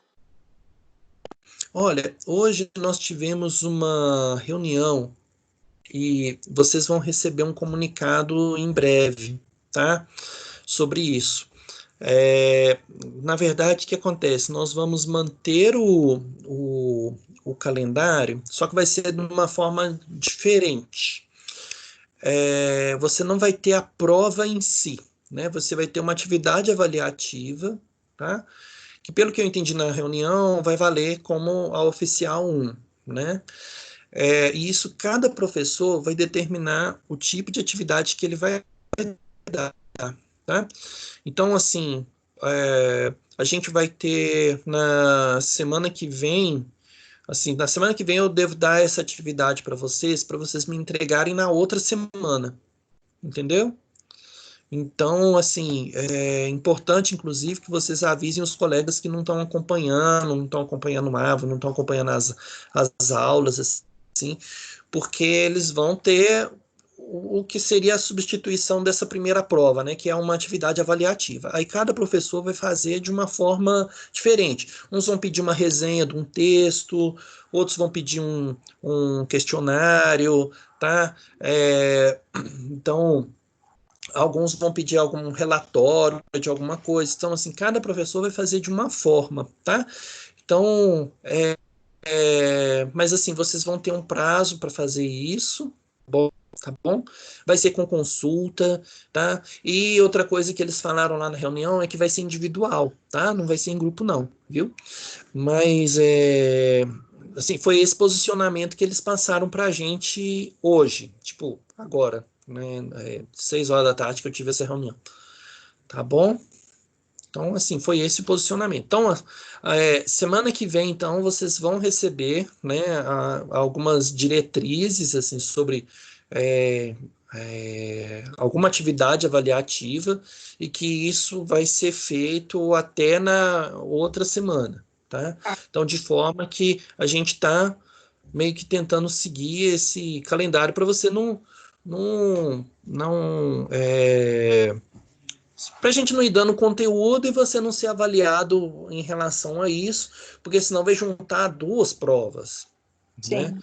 A: Olha, hoje nós tivemos uma reunião e vocês vão receber um comunicado em breve, tá? Sobre isso. É, na verdade, o que acontece? Nós vamos manter o calendário, só que vai ser de uma forma diferente. Você não vai ter a prova em si, né? Você vai ter uma atividade avaliativa, tá? Que pelo que eu entendi na reunião, vai valer como a oficial 1, né? E isso, cada professor vai determinar o tipo de atividade que ele vai dar, tá? Então, assim, a gente vai ter na semana que vem, assim, na semana que vem eu devo dar essa atividade para vocês me entregarem na outra semana, entendeu? Então, assim, é importante, inclusive, que vocês avisem os colegas que não estão acompanhando a Ava, não estão acompanhando as aulas, assim, porque eles vão ter o que seria a substituição dessa primeira prova, né, que é uma atividade avaliativa. Aí cada professor vai fazer de uma forma diferente. Uns vão pedir uma resenha de um texto, outros vão pedir um questionário, tá? Então, alguns vão pedir algum relatório de alguma coisa. Então, assim, cada professor vai fazer de uma forma, tá? Então, mas assim, vocês vão ter um prazo para fazer isso, tá bom? Vai ser com consulta, tá? E outra coisa que eles falaram lá na reunião é que vai ser individual, tá? Não vai ser em grupo, não, viu? Mas, assim, foi esse posicionamento que eles passaram para a gente hoje, tipo, agora, né? 6 horas da tarde que eu tive essa reunião, tá bom? Então, assim, foi esse o posicionamento. Então, semana que vem, então, vocês vão receber, né, algumas diretrizes, assim, sobre alguma atividade avaliativa e que isso vai ser feito até na outra semana, tá? Então, de forma que a gente está meio que tentando seguir esse calendário para você para a gente não ir dando conteúdo e você não ser avaliado em relação a isso, porque senão vai juntar 2 provas, né?
D: Sim.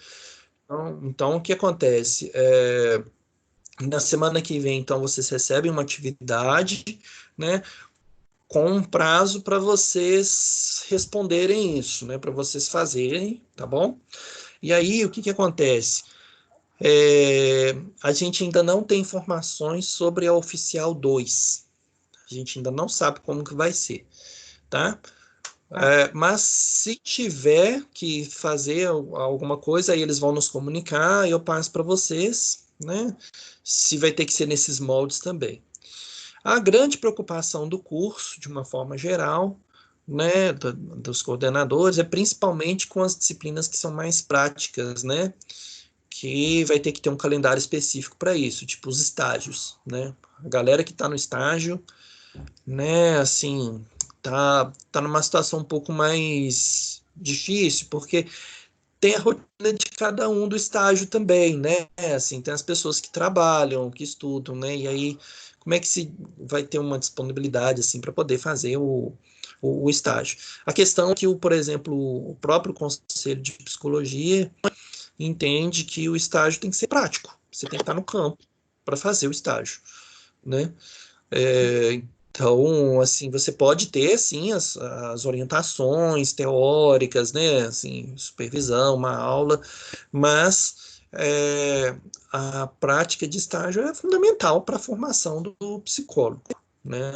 A: Então, o que acontece? Na semana que vem, então, vocês recebem uma atividade, né? Com um prazo para vocês responderem isso, né? Para vocês fazerem, tá bom? E aí, o que acontece? A gente ainda não tem informações sobre a Oficial 2. A gente ainda não sabe como que vai ser, tá? Mas se tiver que fazer alguma coisa, aí eles vão nos comunicar e eu passo para vocês, né? Se vai ter que ser nesses moldes também. A grande preocupação do curso, de uma forma geral, né, dos coordenadores, é principalmente com as disciplinas que são mais práticas, né? Que vai ter que ter um calendário específico para isso, tipo os estágios, né? A galera que está no estágio, né, assim, tá numa situação um pouco mais difícil, porque tem a rotina de cada um do estágio também, né? Assim, tem as pessoas que trabalham, que estudam, né? E aí, como é que se vai ter uma disponibilidade assim para poder fazer o estágio? A questão é que, por exemplo, o próprio Conselho de Psicologia entende que o estágio tem que ser prático. Você tem que estar no campo para fazer o estágio, né? Então, assim, você pode ter, sim, as orientações teóricas, né, assim, supervisão, uma aula, mas a prática de estágio é fundamental para a formação do psicólogo, né,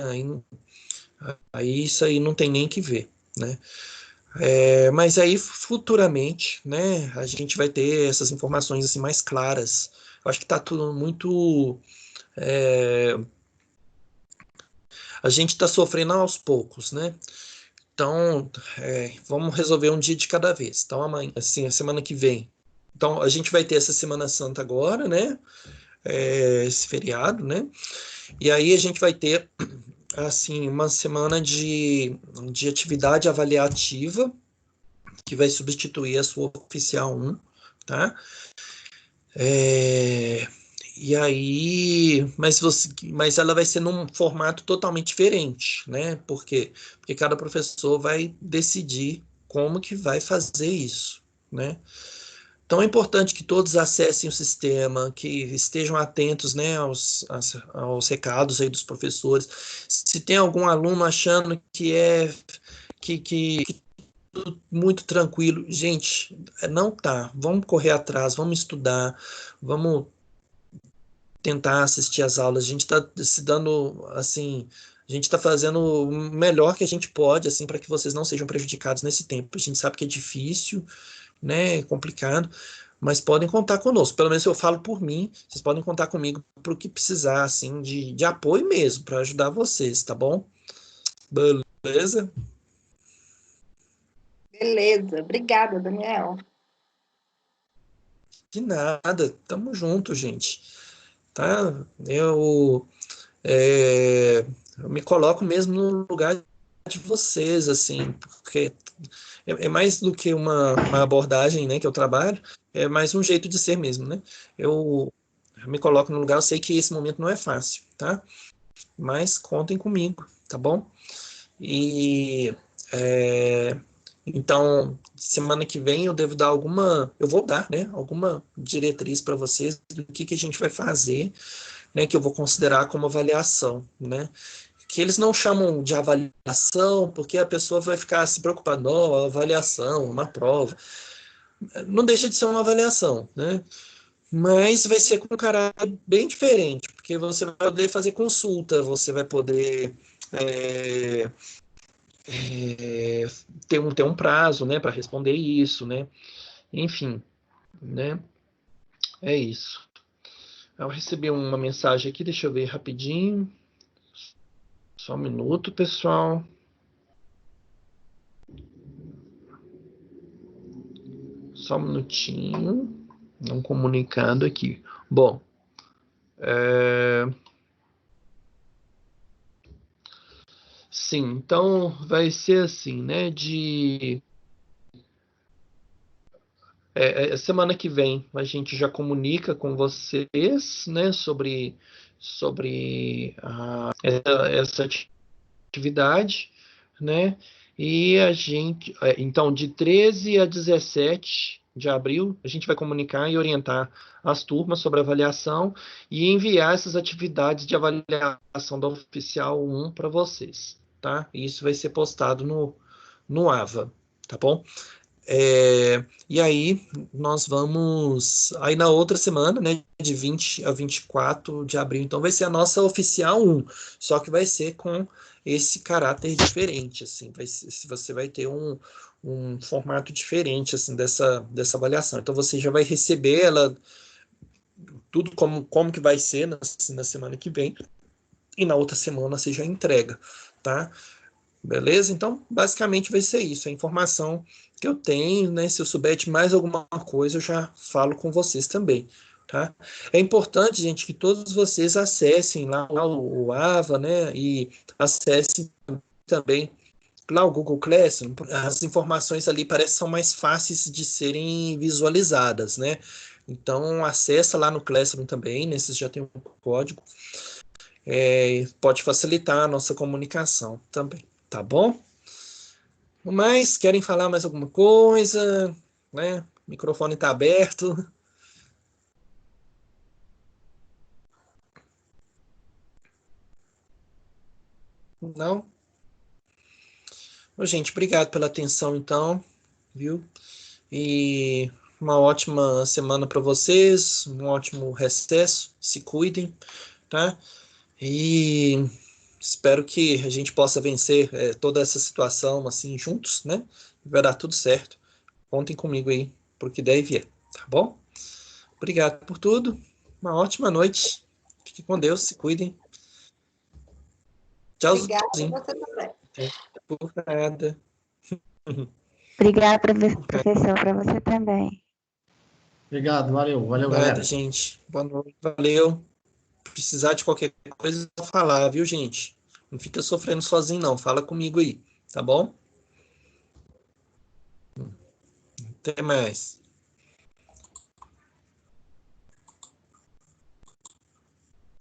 A: aí isso aí não tem nem que ver, né. Mas aí, futuramente, né, a gente vai ter essas informações assim, mais claras. Eu acho que está tudo muito... a gente está sofrendo aos poucos, né? Então, vamos resolver um dia de cada vez. Então, amanhã, assim, a semana que vem. Então, a gente vai ter essa Semana Santa agora, né? Esse feriado, né? E aí a gente vai ter, assim, uma semana de atividade avaliativa, que vai substituir a sua oficial 1, tá? E aí, mas ela vai ser num formato totalmente diferente, né? Por quê? Porque cada professor vai decidir como que vai fazer isso, né? Então é importante que todos acessem o sistema, que estejam atentos, né, aos recados aí dos professores. Se tem algum aluno achando que tudo muito tranquilo, gente, não tá. Vamos correr atrás, vamos estudar, vamos tentar assistir às aulas. A gente está se dando, assim, a gente está fazendo o melhor que a gente pode, assim, para que vocês não sejam prejudicados nesse tempo. A gente sabe que é difícil, né, é complicado, mas podem contar conosco. Pelo menos eu falo por mim, vocês podem contar comigo para o que precisar, assim, de apoio mesmo, para ajudar vocês, tá bom? Beleza?
D: Beleza, obrigada, Daniel.
A: De nada, tamo junto, gente. Tá? Eu me coloco mesmo no lugar de vocês, assim, porque é mais do que uma abordagem, né, que eu trabalho, é mais um jeito de ser mesmo, né? Eu me coloco no lugar, eu sei que esse momento não é fácil, tá? Mas contem comigo, tá bom? E então, semana que vem eu devo dar eu vou dar, né, alguma diretriz para vocês do que a gente vai fazer, né, que eu vou considerar como avaliação, né? Que eles não chamam de avaliação, porque a pessoa vai ficar se preocupando, não, avaliação, uma prova. Não deixa de ser uma avaliação, né? Mas vai ser com um caráter bem diferente, porque você vai poder fazer consulta, você vai poder é, é, ter um prazo, né, para responder isso, né? Enfim, né? É isso. Eu recebi uma mensagem aqui, deixa eu ver rapidinho. Só um minuto, pessoal. Só um minutinho. Um comunicado aqui. Bom, sim, então vai ser assim, né? Semana que vem a gente já comunica com vocês, né? Sobre essa atividade, né? E a gente, então, de 13 a 17 de abril, a gente vai comunicar e orientar as turmas sobre a avaliação e enviar essas atividades de avaliação da Oficial 1 para vocês, tá? Isso vai ser postado no AVA, tá bom? E aí, nós vamos. Aí, na outra semana, né, de 20 a 24 de abril, então, vai ser a nossa oficial 1, só que vai ser com esse caráter diferente, assim, você vai ter um formato diferente, assim, dessa avaliação. Então, você já vai receber ela, tudo como que vai ser na semana que vem, e na outra semana você já entrega, tá? Beleza? Então, basicamente vai ser isso. A informação que eu tenho, né? Se eu souber de mais alguma coisa, eu já falo com vocês também, tá? É importante, gente, que todos vocês acessem lá o AVA, né? E acessem também lá o Google Classroom. As informações ali parecem são mais fáceis de serem visualizadas, né? Então, acessa lá no Classroom também, né? Vocês já tem um código. Pode facilitar a nossa comunicação também. Tá bom? Mas querem falar mais alguma coisa? Né? O microfone está aberto. Não? Ô, gente, obrigado pela atenção, então, viu? E uma ótima semana para vocês, um ótimo recesso. Se cuidem, tá? E Espero que a gente possa vencer toda essa situação assim juntos, né? Vai dar tudo certo. Contem comigo aí, porque der e vier, tá bom? Obrigado por tudo. Uma ótima noite. Fiquem com Deus, se cuidem. Tchauzinho.
D: Obrigada, você também.
A: Por nada.
F: Obrigada, professor, para você também.
B: Obrigado, valeu, valeu,
A: Nada,
B: galera.
A: gente. Boa noite. Valeu. Precisar de qualquer coisa, é só falar, viu, gente? Não fica sofrendo sozinho, não. Fala comigo aí, tá bom? Até mais.